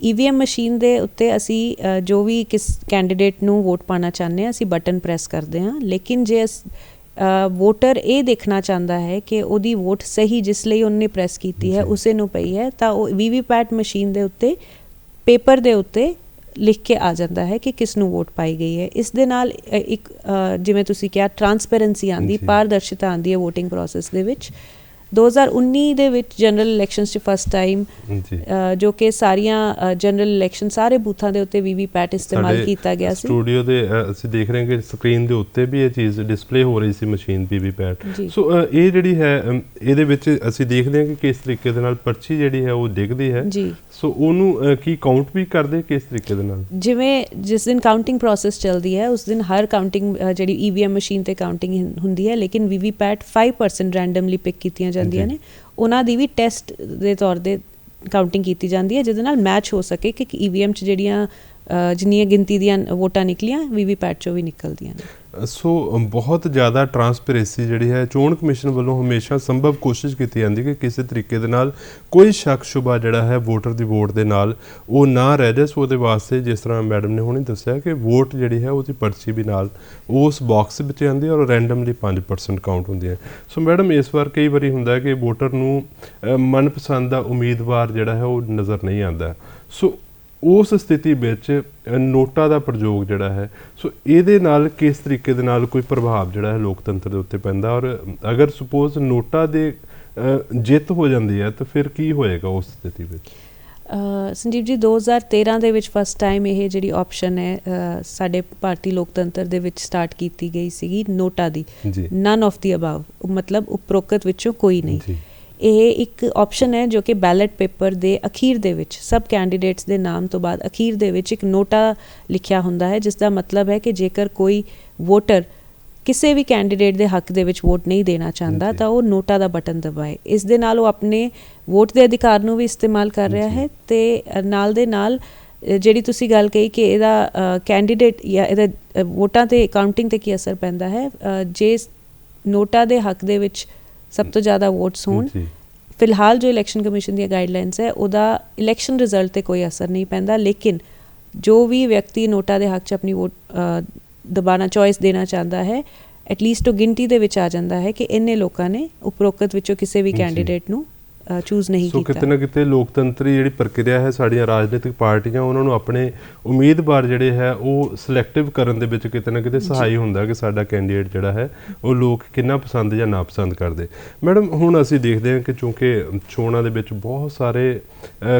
EVM ਮਸ਼ੀਨ ਦੇ ਉੱਤੇ ਅਸੀਂ ਜੋ ਵੀ ਕਿਸ ਕੈਂਡੀਡੇਟ ਨੂੰ ਵੋਟ ਪਾਉਣਾ ਚਾਹੁੰਦੇ ਹਾਂ ਅਸੀਂ ਬਟਨ ਪ੍ਰੈਸ ਕਰਦੇ ਹਾਂ, ਲੇਕਿਨ ਜੇ ਵੋਟਰ ਇਹ ਦੇਖਣਾ ਚਾਹੁੰਦਾ ਹੈ ਕਿ ਉਹਦੀ ਵੋਟ ਸਹੀ ਜਿਸ ਲਈ ਉਹਨੇ ਪ੍ਰੈਸ ਕੀਤੀ ਹੈ ਉਸੇ ਨੂੰ ਪਈ ਹੈ ਤਾਂ ਉਹ VVPAT ਮਸ਼ੀਨ ਦੇ ਉੱਤੇ ਪੇਪਰ ਦੇ ਉੱਤੇ ਲਿਖ ਕੇ ਆ ਜਾਂਦਾ ਹੈ ਕਿ ਕਿਸ ਨੂੰ ਵੋਟ ਪਾਈ ਗਈ ਹੈ। ਇਸ ਦੇ ਨਾਲ ਇੱਕ ਜਿਵੇਂ ਤੁਸੀਂ ਕਿਹਾ ਟਰਾਂਸਪੇਰੈਂਸੀ ਆਉਂਦੀ, ਪਾਰਦਰਸ਼ਤਾ ਆਉਂਦੀ ਹੈ ਵੋਟਿੰਗ ਪ੍ਰੋਸੈਸ ਦੇ ਵਿੱਚ। 2019 ਦੇ ਵਿੱਚ ਜਨਰਲ ਇਲੈਕਸ਼ਨਸ 'ਚ ਫਸਟ ਟਾਈਮ ਜੋ ਕਿ ਸਾਰੀਆਂ ਜਨਰਲ ਇਲੈਕਸ਼ਨ ਸਾਰੇ ਬੂਥਾਂ ਦੇ ਉੱਤੇ VVPAT ਇਸਤੇਮਾਲ ਕੀਤਾ ਗਿਆ ਸੀ। ਸਟੂਡੀਓ ਦੇ ਅਸੀਂ ਦੇਖ ਰਹੇ ਹਾਂ ਕਿ ਸਕਰੀਨ ਦੇ ਉੱਤੇ ਵੀ ਇਹ ਚੀਜ਼ ਡਿਸਪਲੇ ਹੋ ਰਹੀ ਸੀ, ਮਸ਼ੀਨ VVPAT। ਸੋ ਇਹ ਜਿਹੜੀ ਹੈ ਇਹਦੇ ਵਿੱਚ ਅਸੀਂ ਦੇਖਦੇ ਹਾਂ ਕਿ ਕਿਸ ਤਰੀਕੇ ਦੇ ਨਾਲ ਪਰਚੀ ਜਿਹੜੀ ਹੈ ਉਹ ਡਿੱਗਦੀ ਹੈ। ਸੋ ਉਹਨੂੰ ਕੀ ਕਾਊਂਟ ਵੀ ਕਰਦੇ ਕਿਸ ਤਰੀਕੇ ਦੇ ਨਾਲ? ਜਿਵੇਂ ਜਿਸ ਦਿਨ ਕਾਊਂਟਿੰਗ ਪ੍ਰੋਸੈਸ ਚੱਲਦੀ ਹੈ ਉਸ ਦਿਨ ਹਰ ਕਾਊਂਟਿੰਗ ਜਿਹੜੀ EVM ਮਸ਼ੀਨ 'ਤੇ ਕਾਊਂਟਿੰਗ ਹੁੰਦੀ ਹੈ, ਲੇਕਿਨ VVPAT 5% ਰੈਂਡਮਲੀ ਪਿਕ ਕੀਤੀਆਂ ਜਾਂਦੀਆਂ ਨੇ, ਉਹਨਾਂ ਦੀ ਵੀ ਟੈਸਟ ਦੇ ਤੌਰ 'ਤੇ ਕਾਊਂਟਿੰਗ ਕੀਤੀ ਜਾਂਦੀ ਹੈ ਜਿਹਦੇ ਨਾਲ ਮੈਚ ਹੋ ਸਕੇ ਕਿ EVM 'ਚ ਜਿਹੜੀਆਂ ਜਿੰਨੀਆਂ ਗਿਣਤੀ ਦੀਆਂ ਵੋਟਾਂ ਨਿਕਲੀਆਂ VVPAT 'ਚੋਂ ਵੀ ਨਿਕਲਦੀਆਂ ਨੇ। ਸੋ ਬਹੁਤ ਜ਼ਿਆਦਾ ਟਰਾਂਸਪੇਰੈਂਸੀ ਜਿਹੜੀ ਹੈ ਚੋਣ ਕਮਿਸ਼ਨ ਵੱਲੋਂ ਹਮੇਸ਼ਾ ਸੰਭਵ ਕੋਸ਼ਿਸ਼ ਕੀਤੀ ਜਾਂਦੀ ਕਿ ਕਿਸੇ ਤਰੀਕੇ ਦੇ ਨਾਲ ਕੋਈ ਸ਼ੱਕ ਸ਼ੁਬਾ ਜਿਹੜਾ ਹੈ ਵੋਟਰ ਦੀ ਵੋਟ ਦੇ ਨਾਲ ਉਹ ਨਾ ਰਹਿ ਜਾਏ। ਸੋ ਉਹਦੇ ਵਾਸਤੇ ਜਿਸ ਤਰ੍ਹਾਂ ਮੈਡਮ ਨੇ ਹੁਣੇ ਦੱਸਿਆ ਕਿ ਵੋਟ ਜਿਹੜੀ ਹੈ ਉਹਦੀ ਪਰਚੀ ਵੀ ਨਾਲ ਉਸ ਬਾਕਸ ਵਿੱਚ ਆਉਂਦੀ ਔਰ ਰੈਂਡਮਲੀ 5% ਕਾਊਂਟ ਹੁੰਦੀ ਹੈ। ਸੋ ਮੈਡਮ, ਇਸ ਵਾਰ ਕਈ ਵਾਰੀ ਹੁੰਦਾ ਕਿ ਵੋਟਰ ਨੂੰ ਮਨਪਸੰਦ ਦਾ ਉਮੀਦਵਾਰ ਜਿਹੜਾ ਹੈ ਉਹ ਨਜ਼ਰ ਨਹੀਂ ਆਉਂਦਾ। ਸੋ ਉਸ ਸਥਿਤੀ ਵਿੱਚ ਨੋਟਾਂ ਦਾ ਪ੍ਰਯੋਗ ਜਿਹੜਾ ਹੈ, ਸੋ ਇਹਦੇ ਨਾਲ ਕਿਸ ਤਰੀਕੇ ਦੇ ਨਾਲ ਕੋਈ ਪ੍ਰਭਾਵ ਜਿਹੜਾ ਹੈ ਲੋਕਤੰਤਰ ਦੇ ਉੱਤੇ ਪੈਂਦਾ ਔਰ ਅਗਰ ਸਪੋਜ਼ ਨੋਟਾਂ ਦੇ ਜਿੱਤ ਹੋ ਜਾਂਦੀ ਹੈ ਤਾਂ ਫਿਰ ਕੀ ਹੋਏਗਾ ਉਸ ਸਥਿਤੀ ਵਿੱਚ? ਸੰਜੀਵ ਜੀ, 2013 ਦੇ ਵਿੱਚ ਫਸਟ ਟਾਈਮ ਇਹ ਜਿਹੜੀ ਆਪਸ਼ਨ ਹੈ ਸਾਡੇ ਭਾਰਤੀ ਲੋਕਤੰਤਰ ਦੇ ਵਿੱਚ ਸਟਾਰਟ ਕੀਤੀ ਗਈ ਸੀਗੀ ਨੋਟਾਂ ਦੀ, ਨਨ ਆਫ ਦੀ ਅਬਾਵ, ਮਤਲਬ ਉਪਰੋਕਤ ਵਿੱਚੋਂ ਕੋਈ ਨਹੀਂ। ਇਹ ਇੱਕ ਆਪਸ਼ਨ ਹੈ ਜੋ ਕਿ ਬੈਲਟ ਪੇਪਰ ਦੇ ਅਖੀਰ ਦੇ ਵਿੱਚ ਸਭ ਕੈਂਡੀਡੇਟਸ ਦੇ ਨਾਮ ਤੋਂ ਬਾਅਦ ਅਖੀਰ ਦੇ ਵਿੱਚ ਇੱਕ ਨੋਟਾ ਲਿਖਿਆ ਹੁੰਦਾ ਹੈ, ਜਿਸ ਦਾ ਮਤਲਬ ਹੈ ਕਿ ਜੇਕਰ ਕੋਈ ਵੋਟਰ ਕਿਸੇ ਵੀ ਕੈਂਡੀਡੇਟ ਦੇ ਹੱਕ ਦੇ ਵਿੱਚ ਵੋਟ ਨਹੀਂ ਦੇਣਾ ਚਾਹੁੰਦਾ ਤਾਂ ਉਹ ਨੋਟਾ ਦਾ ਬਟਨ ਦਬਾਏ। ਇਸ ਦੇ ਨਾਲ ਉਹ ਆਪਣੇ ਵੋਟ ਦੇ ਅਧਿਕਾਰ ਨੂੰ ਵੀ ਇਸਤੇਮਾਲ ਕਰ ਰਿਹਾ ਹੈ ਤੇ ਨਾਲ ਦੇ ਨਾਲ ਜਿਹੜੀ ਤੁਸੀਂ ਗੱਲ ਕਹੀ ਕਿ ਇਹਦਾ ਕੈਂਡੀਡੇਟ ਜਾਂ ਇਹਦਾ ਵੋਟਾਂ 'ਤੇ ਕਾਊਂਟਿੰਗ 'ਤੇ ਕੀ ਅਸਰ ਪੈਂਦਾ ਹੈ, ਜੇ ਨੋਟਾ ਦੇ ਹੱਕ ਦੇ ਵਿੱਚ ਸਭ ਤੋਂ ਜ਼ਿਆਦਾ ਵੋਟਸ ਹੋਣ, ਫਿਲਹਾਲ ਜੋ ਇਲੈਕਸ਼ਨ ਕਮਿਸ਼ਨ ਦੀਆਂ ਗਾਈਡਲਾਈਨਸ ਹੈ ਉਹਦਾ ਇਲੈਕਸ਼ਨ ਰਿਜ਼ਲਟ 'ਤੇ ਕੋਈ ਅਸਰ ਨਹੀਂ ਪੈਂਦਾ, ਲੇਕਿਨ ਜੋ ਵੀ ਵਿਅਕਤੀ ਨੋਟਾ ਦੇ ਹੱਕ 'ਚ ਆਪਣੀ ਵੋਟ ਦਬਾਣਾ ਚੋਇਸ ਦੇਣਾ ਚਾਹੁੰਦਾ ਹੈ, ਐਟਲੀਸਟ ਉਹ ਗਿਣਤੀ ਦੇ ਵਿੱਚ ਆ ਜਾਂਦਾ ਹੈ ਕਿ ਇੰਨੇ ਲੋਕਾਂ ਨੇ ਉਪਰੋਕਤ ਵਿੱਚੋਂ ਕਿਸੇ ਵੀ ਕੈਂਡੀਡੇਟ ਨੂੰ ਚੂਜ਼ ਨਹੀਂ ਕੀਤਾ। ਕਿਤੇ ਨਾ ਕਿਤੇ ਲੋਕਤੰਤਰੀ ਜਿਹੜੀ ਪ੍ਰਕਿਰਿਆ ਹੈ, ਸਾਡੀਆਂ ਰਾਜਨੀਤਿਕ ਪਾਰਟੀਆਂ ਉਹਨਾਂ ਨੂੰ ਆਪਣੇ ਉਮੀਦਵਾਰ ਜਿਹੜੇ ਹੈ ਉਹ ਸਿਲੈਕਟਿਵ ਕਰਨ ਦੇ ਵਿੱਚ ਕਿਤੇ ਨਾ ਕਿਤੇ ਸਹਾਈ ਹੁੰਦਾ ਕਿ ਸਾਡਾ ਕੈਂਡੀਡੇਟ ਜਿਹੜਾ ਹੈ ਉਹ ਲੋਕ ਕਿੰਨਾ ਪਸੰਦ ਜਾਂ ਨਾ ਪਸੰਦ ਕਰਦੇ। ਮੈਡਮ ਹੁਣ ਅਸੀਂ ਦੇਖਦੇ ਹਾਂ ਕਿ ਚੂੰਕਿ ਚੋਣਾਂ ਦੇ ਵਿੱਚ ਬਹੁਤ ਸਾਰੇ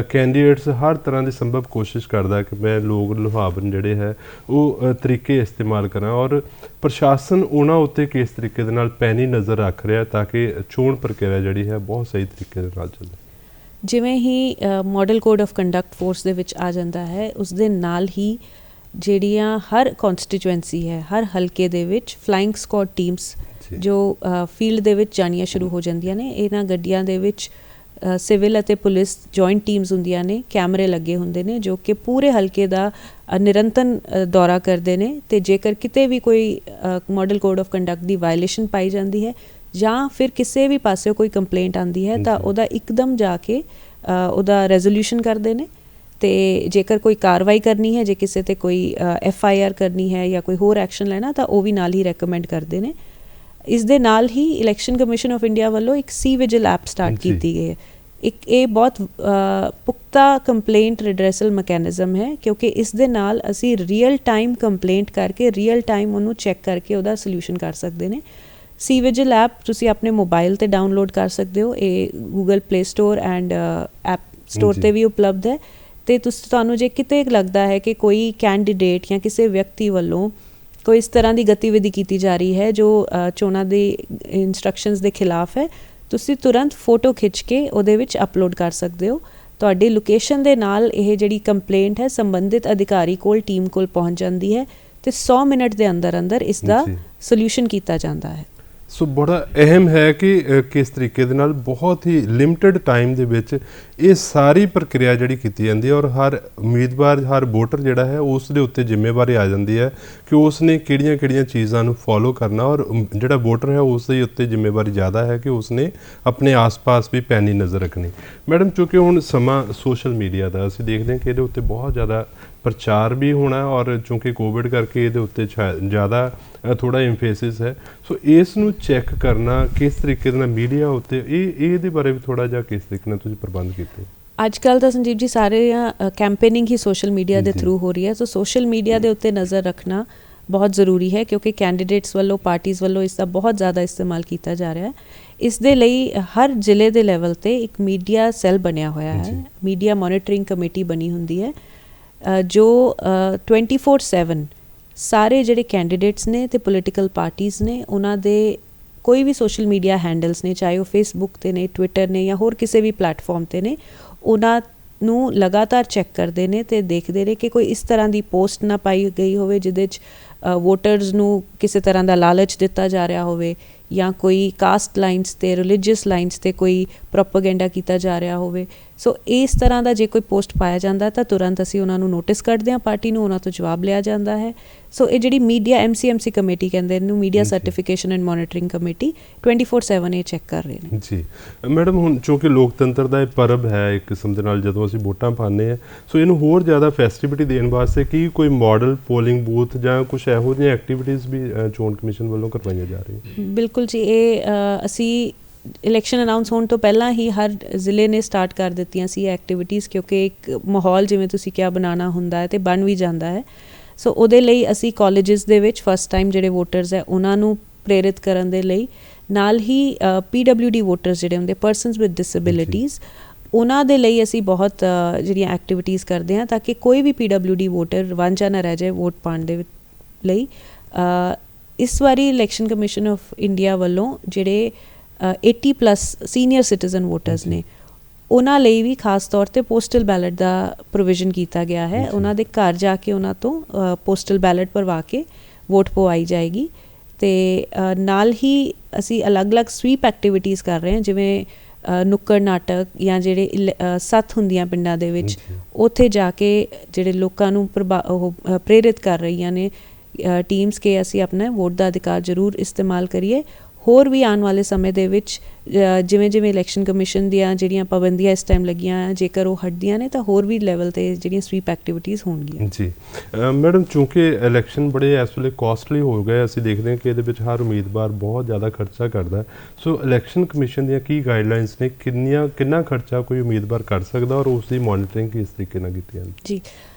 ਕੈਂਡੀਡੇਟਸ ਹਰ ਤਰ੍ਹਾਂ ਦੀ ਸੰਭਵ ਕੋਸ਼ਿਸ਼ ਕਰਦਾ ਕਿ ਮੈਂ ਲੋਕ ਲੁਭਾਵਨ ਜਿਹੜੇ ਹੈ ਉਹ ਤਰੀਕੇ ਇਸਤੇਮਾਲ ਕਰਾਂ, ਔਰ ਪ੍ਰਸ਼ਾਸਨ ਉਹਨਾਂ ਉੱਤੇ ਕਿਸ ਤਰੀਕੇ ਦੇ ਨਾਲ ਪੈਣੀ ਨਜ਼ਰ ਰੱਖ ਰਿਹਾ ਤਾਂ ਕਿ ਚੋਣ ਪ੍ਰਕਿਰਿਆ ਜਿਹੜੀ ਹੈ ਬਹੁਤ ਸਹੀ ਤਰੀਕੇ ਦੇ ਨਾਲ ਚੱਲੇ। ਜਿਵੇਂ ਹੀ model code of conduct force ਦੇ ਵਿੱਚ ਆ ਜਾਂਦਾ ਹੈ, ਉਸ ਦੇ ਨਾਲ ਹੀ ਜਿਹੜੀਆਂ ਹਰ ਕੌਂਸਟੀਚੁਐਂਸੀ ਹੈ, ਹਰ ਹਲਕੇ ਦੇ ਵਿੱਚ ਫਲਾਈਂਗ ਸਕੁਆਡ ਟੀਮਸ ਜੋ ਫੀਲਡ ਦੇ ਵਿੱਚ ਜਾਣੀਆਂ ਸ਼ੁਰੂ ਹੋ ਜਾਂਦੀਆਂ ਨੇ। ਇਹਨਾਂ ਗੱਡੀਆਂ ਦੇ ਵਿੱਚ ਸਿਵਲ ਅਤੇ ਪੁਲਿਸ ਜੁਆਇੰਟ ਟੀਮਸ ਹੁੰਦੀਆਂ ਨੇ, ਕੈਮਰੇ ਲੱਗੇ ਹੁੰਦੇ ਨੇ ਜੋ ਕਿ ਪੂਰੇ ਹਲਕੇ ਦਾ ਨਿਰੰਤਰ ਦੌਰਾ ਕਰਦੇ ਨੇ ਤੇ ਜੇਕਰ ਕਿਤੇ ਵੀ ਕੋਈ model code of conduct the violation ਪਾਈ ਜਾਂਦੀ ਹੈ ਜਾਂ ਫਿਰ ਕਿਸੇ ਵੀ ਪਾਸੇ ਕੋਈ ਕੰਪਲੇਂਟ ਆਉਂਦੀ ਹੈ ਤਾਂ ਉਹਦਾ ਇੱਕਦਮ ਜਾ ਕੇ ਉਹਦਾ ਰੈਜ਼ੋਲਿਊਸ਼ਨ ਕਰਦੇ ਨੇ ਤੇ ਜੇਕਰ ਕੋਈ ਕਾਰਵਾਈ ਕਰਨੀ ਹੈ, ਜੇ ਕਿਸੇ ਤੇ ਕੋਈ FIR ਕਰਨੀ ਹੈ ਜਾਂ ਕੋਈ ਹੋਰ ਐਕਸ਼ਨ ਲੈਣਾ ਤਾਂ ਉਹ ਵੀ ਨਾਲ ਹੀ ਰეკਮੈਂਡ ਕਰਦੇ ਨੇ। ਇਸ ਦੇ ਨਾਲ ਹੀ ਇਲੈਕਸ਼ਨ ਕਮਿਸ਼ਨ ਆਫ ਇੰਡੀਆ ਵੱਲੋਂ ਇੱਕ ਸੀ ਵਿਜਿਲ ਐਪ ਸਟਾਰਟ ਕੀਤੀ ਗਈ ਹੈ। ਇਹ ਬਹੁਤ ਪੁਖਤਾ ਕੰਪਲੇਂਟ ਰਿਡਰੈਸਲ ਮੈਕੈਨਿਜ਼ਮ ਹੈ ਕਿਉਂਕਿ ਇਸ ਦੇ ਨਾਲ ਅਸੀਂ ਰੀਅਲ ਟਾਈਮ ਕੰਪਲੇਂਟ ਕਰਕੇ ਰੀਅਲ ਟਾਈਮ ਉਹਨੂੰ ਚੈੱਕ ਕਰਕੇ ਉਹਦਾ ਸੋਲਿਊਸ਼ਨ ਕਰ ਸਕਦੇ ਨੇ। ਸੀ ਵਿਜਿਲ ਐਪ ਤੁਸੀਂ ਆਪਣੇ ਮੋਬਾਈਲ 'ਤੇ ਡਾਊਨਲੋਡ ਕਰ ਸਕਦੇ ਹੋ, ਇਹ Google play store and app store 'ਤੇ ਵੀ ਉਪਲਬਧ ਹੈ। ਅਤੇ ਤੁਹਾਨੂੰ ਜੇ ਕਿਤੇ ਲੱਗਦਾ ਹੈ ਕਿ ਕੋਈ ਕੈਂਡੀਡੇਟ ਜਾਂ ਕਿਸੇ ਵਿਅਕਤੀ ਵੱਲੋਂ ਕੋਈ ਇਸ ਤਰ੍ਹਾਂ ਦੀ ਗਤੀਵਿਧੀ ਕੀਤੀ ਜਾ ਰਹੀ ਹੈ ਜੋ ਚੋਣਾਂ ਦੀ ਇੰਸਟਰਕਸ਼ਨਸ ਦੇ ਖਿਲਾਫ ਹੈ, ਤੁਸੀਂ ਤੁਰੰਤ ਫੋਟੋ ਖਿੱਚ ਕੇ ਉਹਦੇ ਵਿੱਚ ਅਪਲੋਡ ਕਰ ਸਕਦੇ ਹੋ। ਤੁਹਾਡੀ ਲੋਕੇਸ਼ਨ ਦੇ ਨਾਲ ਇਹ ਜਿਹੜੀ ਕੰਪਲੇਂਟ ਹੈ ਸੰਬੰਧਿਤ ਅਧਿਕਾਰੀ ਕੋਲ, ਟੀਮ ਕੋਲ ਪਹੁੰਚ ਜਾਂਦੀ ਹੈ ਅਤੇ 100 ਮਿੰਟ ਦੇ ਅੰਦਰ ਅੰਦਰ ਇਸ ਦਾ ਸੋਲਿਊਸ਼ਨ ਕੀਤਾ ਜਾਂਦਾ ਹੈ। ਸੋ ਬੜਾ ਅਹਿਮ ਹੈ ਕਿ ਕਿਸ ਤਰੀਕੇ ਦੇ ਨਾਲ ਬਹੁਤ ਹੀ ਲਿਮਟਿਡ ਟਾਈਮ ਦੇ ਵਿੱਚ ਇਹ ਸਾਰੀ ਪ੍ਰਕਿਰਿਆ ਜਿਹੜੀ ਕੀਤੀ ਜਾਂਦੀ ਹੈ ਔਰ ਹਰ ਉਮੀਦਵਾਰ, ਹਰ ਵੋਟਰ ਜਿਹੜਾ ਹੈ ਉਸ ਦੇ ਉੱਤੇ ਜ਼ਿੰਮੇਵਾਰੀ ਆ ਜਾਂਦੀ ਹੈ ਕਿ ਉਸ ਨੇ ਕਿਹੜੀਆਂ ਚੀਜ਼ਾਂ ਨੂੰ ਫੋਲੋ ਕਰਨਾ, ਔਰ ਜਿਹੜਾ ਵੋਟਰ ਹੈ ਉਸ ਦੇ ਉੱਤੇ ਜ਼ਿੰਮੇਵਾਰੀ ਜ਼ਿਆਦਾ ਹੈ ਕਿ ਉਸ ਨੇ ਆਪਣੇ ਆਸ-ਪਾਸ ਵੀ ਪੈਣੀ ਨਜ਼ਰ ਰੱਖਣੀ। ਮੈਡਮ ਚੂੰਕਿ ਹੁਣ ਸਮਾਂ ਸੋਸ਼ਲ ਮੀਡੀਆ ਦਾ, ਅਸੀਂ ਦੇਖਦੇ ਹਾਂ ਕਿ ਇਹਦੇ ਉੱਤੇ ਬਹੁਤ ਜ਼ਿਆਦਾ ਪ੍ਰਚਾਰ ਵੀ ਹੋਣਾ ਔਰ ਚੂੰਕਿ ਕੋਵਿਡ ਕਰਕੇ ਇਹਦੇ ਉੱਤੇ ਜ਼ਿਆਦਾ ਥੋੜ੍ਹਾ ਇੰਫੇਸਿਸ ਹੈ, ਸੋ ਇਸ ਨੂੰ ਚੈੱਕ ਕਰਨਾ ਕਿਸ ਤਰੀਕੇ ਦੇ ਨਾਲ ਮੀਡੀਆ ਉੱਤੇ ਇਹਦੇ ਬਾਰੇ ਵੀ ਥੋੜ੍ਹਾ ਜਿਹਾ ਕਿਸ ਤਰੀਕੇ ਨਾਲ ਤੁਸੀਂ ਪ੍ਰਬੰਧ ਕੀਤੇ? ਅੱਜ ਕੱਲ੍ਹ ਤਾਂ ਸੰਜੀਵ ਜੀ ਸਾਰੇ ਕੈਂਪੇਨਿੰਗ ਹੀ ਸੋਸ਼ਲ ਮੀਡੀਆ ਦੇ ਥਰੂ ਹੋ ਰਹੀ ਹੈ, ਸੋ ਸੋਸ਼ਲ ਮੀਡੀਆ ਦੇ ਉੱਤੇ ਨਜ਼ਰ ਰੱਖਣਾ ਬਹੁਤ ਜ਼ਰੂਰੀ ਹੈ ਕਿਉਂਕਿ ਕੈਂਡੀਡੇਟਸ ਵੱਲੋਂ, ਪਾਰਟੀਜ਼ ਵੱਲੋਂ ਇਸ ਦਾ ਬਹੁਤ ਜ਼ਿਆਦਾ ਇਸਤੇਮਾਲ ਕੀਤਾ ਜਾ ਰਿਹਾ ਹੈ। ਇਸ ਦੇ ਲਈ ਹਰ ਜ਼ਿਲ੍ਹੇ ਦੇ ਲੈਵਲ 'ਤੇ ਇੱਕ ਮੀਡੀਆ ਸੈੱਲ ਬਣਿਆ ਹੋਇਆ ਹੈ, ਮੀਡੀਆ ਮੋਨੀਟਰਿੰਗ ਕਮੇਟੀ ਬਣੀ ਹੁੰਦੀ ਹੈ ਜੋ 24/7 ਸਾਰੇ ਜਿਹੜੇ ਕੈਂਡੀਡੇਟਸ ਨੇ ਅਤੇ ਪੋਲੀਟੀਕਲ ਪਾਰਟੀਜ਼ ਨੇ ਉਹਨਾਂ ਦੇ ਕੋਈ ਵੀ ਸੋਸ਼ਲ ਮੀਡੀਆ ਹੈਂਡਲਸ ਨੇ, ਚਾਹੇ ਉਹ ਫੇਸਬੁੱਕ 'ਤੇ ਨੇ, ਟਵਿੱਟਰ ਨੇ ਜਾਂ ਹੋਰ ਕਿਸੇ ਵੀ ਪਲੈਟਫਾਰਮ 'ਤੇ ਨੇ, ਉਹਨਾਂ ਨੂੰ ਲਗਾਤਾਰ ਚੈੱਕ ਕਰਦੇ ਨੇ ਅਤੇ ਦੇਖਦੇ ਨੇ ਕਿ ਕੋਈ ਇਸ ਤਰ੍ਹਾਂ ਦੀ ਪੋਸਟ ਨਾ ਪਾਈ ਗਈ ਹੋਵੇ ਜਿਹਦੇ 'ਚ ਵੋਟਰਸ ਨੂੰ ਕਿਸੇ ਤਰ੍ਹਾਂ ਦਾ ਲਾਲਚ ਦਿੱਤਾ ਜਾ ਰਿਹਾ ਹੋਵੇ ਜਾਂ ਕੋਈ ਕਾਸਟ ਲਾਈਨਸ 'ਤੇ, ਰਿਲੀਜੀਅਸ ਲਾਈਨਸ 'ਤੇ ਕੋਈ ਪ੍ਰੋਪੇਗੈਂਡਾ ਕੀਤਾ ਜਾ ਰਿਹਾ ਹੋਵੇ। ਸੋ ਇਸ ਤਰ੍ਹਾਂ ਦਾ ਜੇ ਕੋਈ ਪੋਸਟ ਪਾਇਆ ਜਾਂਦਾ ਤਾਂ ਤੁਰੰਤ ਅਸੀਂ ਉਹਨਾਂ ਨੂੰ ਨੋਟਿਸ ਕੱਢਦੇ ਹਾਂ, ਪਾਰਟੀ ਨੂੰ ਉਹਨਾਂ ਤੋਂ ਜਵਾਬ ਲਿਆ ਜਾਂਦਾ ਹੈ। ਸੋ ਇਹ ਜਿਹੜੀ ਮੀਡੀਆ MCMC ਕਮੇਟੀ ਕਹਿੰਦੇ ਇਹਨੂੰ, media certification and monitoring committee 24/7 ਇਹ ਚੈੱਕ ਕਰ ਰਹੇ ਨੇ। ਜੀ ਮੈਡਮ, ਹੁਣ ਚੂੰਕਿ ਲੋਕਤੰਤਰ ਦਾ ਇਹ ਪਰਬ ਹੈ ਇੱਕ ਕਿਸਮ ਦੇ ਨਾਲ ਜਦੋਂ ਅਸੀਂ ਵੋਟਾਂ ਪਾਉਂਦੇ ਹਾਂ, ਸੋ ਇਹਨੂੰ ਹੋਰ ਜ਼ਿਆਦਾ ਫੈਸਟੀਵਿਟੀ ਦੇਣ ਵਾਸਤੇ ਕੀ ਕੋਈ ਮਾਡਲ ਪੋਲਿੰਗ ਬੂਥ ਜਾਂ ਕੁਛ ਇਹੋ ਜਿਹੀਆਂ ਐਕਟੀਵਿਟੀਜ਼ ਵੀ ਚੋਣ ਕਮਿਸ਼ਨ ਵੱਲੋਂ ਕਰਵਾਈਆਂ ਜਾ ਰਹੀਆਂ? ਬਿਲਕੁਲ ਜੀ, ਇਹ ਅਸੀਂ ਇਲੈਕਸ਼ਨ ਅਨਾਊਂਸ ਹੋਣ ਤੋਂ ਪਹਿਲਾਂ ਹੀ ਹਰ ਜ਼ਿਲ੍ਹੇ ਨੇ ਸਟਾਰਟ ਕਰ ਦਿੱਤੀਆਂ ਸੀ ਐਕਟੀਵਿਟੀਜ਼ ਕਿਉਂਕਿ ਇੱਕ ਮਾਹੌਲ ਜਿਵੇਂ ਤੁਸੀਂ ਕਿਹਾ ਬਣਾਉਣਾ ਹੁੰਦਾ ਹੈ ਅਤੇ ਬਣ ਵੀ ਜਾਂਦਾ ਹੈ। ਸੋ ਉਹਦੇ ਲਈ ਅਸੀਂ ਕਾਲਜਿਸ ਦੇ ਵਿੱਚ ਫਸਟ ਟਾਈਮ ਜਿਹੜੇ ਵੋਟਰਸ ਹੈ ਉਹਨਾਂ ਨੂੰ ਪ੍ਰੇਰਿਤ ਕਰਨ ਦੇ ਲਈ, ਨਾਲ ਹੀ PWD ਵੋਟਰਸ ਜਿਹੜੇ ਹੁੰਦੇ, ਪਰਸਨਸ ਵਿਦ ਡਿਸੇਬਿਲਿਟੀਜ਼, ਉਹਨਾਂ ਦੇ ਲਈ ਅਸੀਂ ਬਹੁਤ ਜਿਹੜੀਆਂ ਐਕਟੀਵਿਟੀਜ਼ ਕਰਦੇ ਹਾਂ ਤਾਂ ਕਿ ਕੋਈ ਵੀ PWD ਵੋਟਰ ਵਾਂਝਾ ਨਾ ਰਹਿ ਜਾਏ ਵੋਟ ਪਾਉਣ ਦੇ ਲਈ। ਇਸ ਵਾਰੀ ਇਲੈਕਸ਼ਨ ਕਮਿਸ਼ਨ ਆਫ ਇੰਡੀਆ ਵੱਲੋਂ ਜਿਹੜੇ 80+ ਸੀਨੀਅਰ ਸਿਟੀਜ਼ਨ ਵੋਟਰਸ ਨੇ ਉਹਨਾਂ ਲਈ ਵੀ ਖਾਸ ਤੌਰ 'ਤੇ ਪੋਸਟਲ ਬੈਲਟ ਦਾ ਪ੍ਰੋਵੀਜ਼ਨ ਕੀਤਾ ਗਿਆ ਹੈ। ਉਹਨਾਂ ਦੇ ਘਰ ਜਾ ਕੇ ਉਹਨਾਂ ਤੋਂ ਪੋਸਟਲ ਬੈਲਟ ਭਰਵਾ ਕੇ ਵੋਟ ਪਵਾਈ ਜਾਏਗੀ ਤੇ ਨਾਲ ਹੀ ਅਸੀਂ ਅਲੱਗ-ਅਲੱਗ ਸਵੀਪ ਐਕਟੀਵਿਟੀਜ਼ ਕਰ ਰਹੇ ਹਾਂ, ਜਿਵੇਂ ਨੁੱਕੜ ਨਾਟਕ ਜਾਂ ਜਿਹੜੇ ਸੱਥ ਹੁੰਦੀਆਂ ਪਿੰਡਾਂ ਦੇ ਵਿੱਚ, ਉੱਥੇ ਜਾ ਕੇ ਜਿਹੜੇ ਲੋਕਾਂ ਨੂੰ ਪ੍ਰੇਰਿਤ ਕਰ ਰਹੀਆਂ ਨੇ ਟੀਮਸ ਕਿ ਅਸੀਂ ਆਪਣਾ ਵੋਟ ਦਾ ਅਧਿਕਾਰ ਜ਼ਰੂਰ ਇਸਤੇਮਾਲ ਕਰੀਏ। ਹੋਰ ਵੀ ਆਉਣ ਵਾਲੇ ਸਮੇਂ ਦੇ ਵਿੱਚ ਜਿਵੇਂ ਜਿਵੇਂ ਇਲੈਕਸ਼ਨ ਕਮਿਸ਼ਨ ਦੀਆਂ ਜਿਹੜੀਆਂ ਪਾਬੰਦੀਆਂ ਇਸ ਟਾਈਮ ਲੱਗੀਆਂ, ਜੇਕਰ ਉਹ ਹਟਦੀਆਂ ਨੇ ਤਾਂ ਹੋਰ ਵੀ ਲੈਵਲ 'ਤੇ ਜਿਹੜੀਆਂ ਸਵੀਪ ਐਕਟੀਵਿਟੀਜ਼ ਹੋਣਗੀਆਂ। ਜੀ ਮੈਡਮ, ਚੂੰਕਿ ਇਲੈਕਸ਼ਨ ਬੜੇ ਇਸ ਵੇਲੇ ਕੋਸਟਲੀ ਹੋ ਗਏ, ਅਸੀਂ ਦੇਖਦੇ ਹਾਂ ਕਿ ਇਹਦੇ ਵਿੱਚ ਹਰ ਉਮੀਦਵਾਰ ਬਹੁਤ ਜ਼ਿਆਦਾ ਖਰਚਾ ਕਰਦਾ, ਸੋ ਇਲੈਕਸ਼ਨ ਕਮਿਸ਼ਨ ਦੀਆਂ ਕੀ ਗਾਈਡਲਾਈਨਸ ਨੇ, ਕਿੰਨਾ ਖਰਚਾ ਕੋਈ ਉਮੀਦਵਾਰ ਕਰ ਸਕਦਾ ਔਰ ਉਸ ਦੀ ਮੋਨੀਟਰਿੰਗ ਕਿਸ ਤਰੀਕੇ ਨਾਲ ਕੀਤੀ ਜਾਂਦੀ? ਜੀ,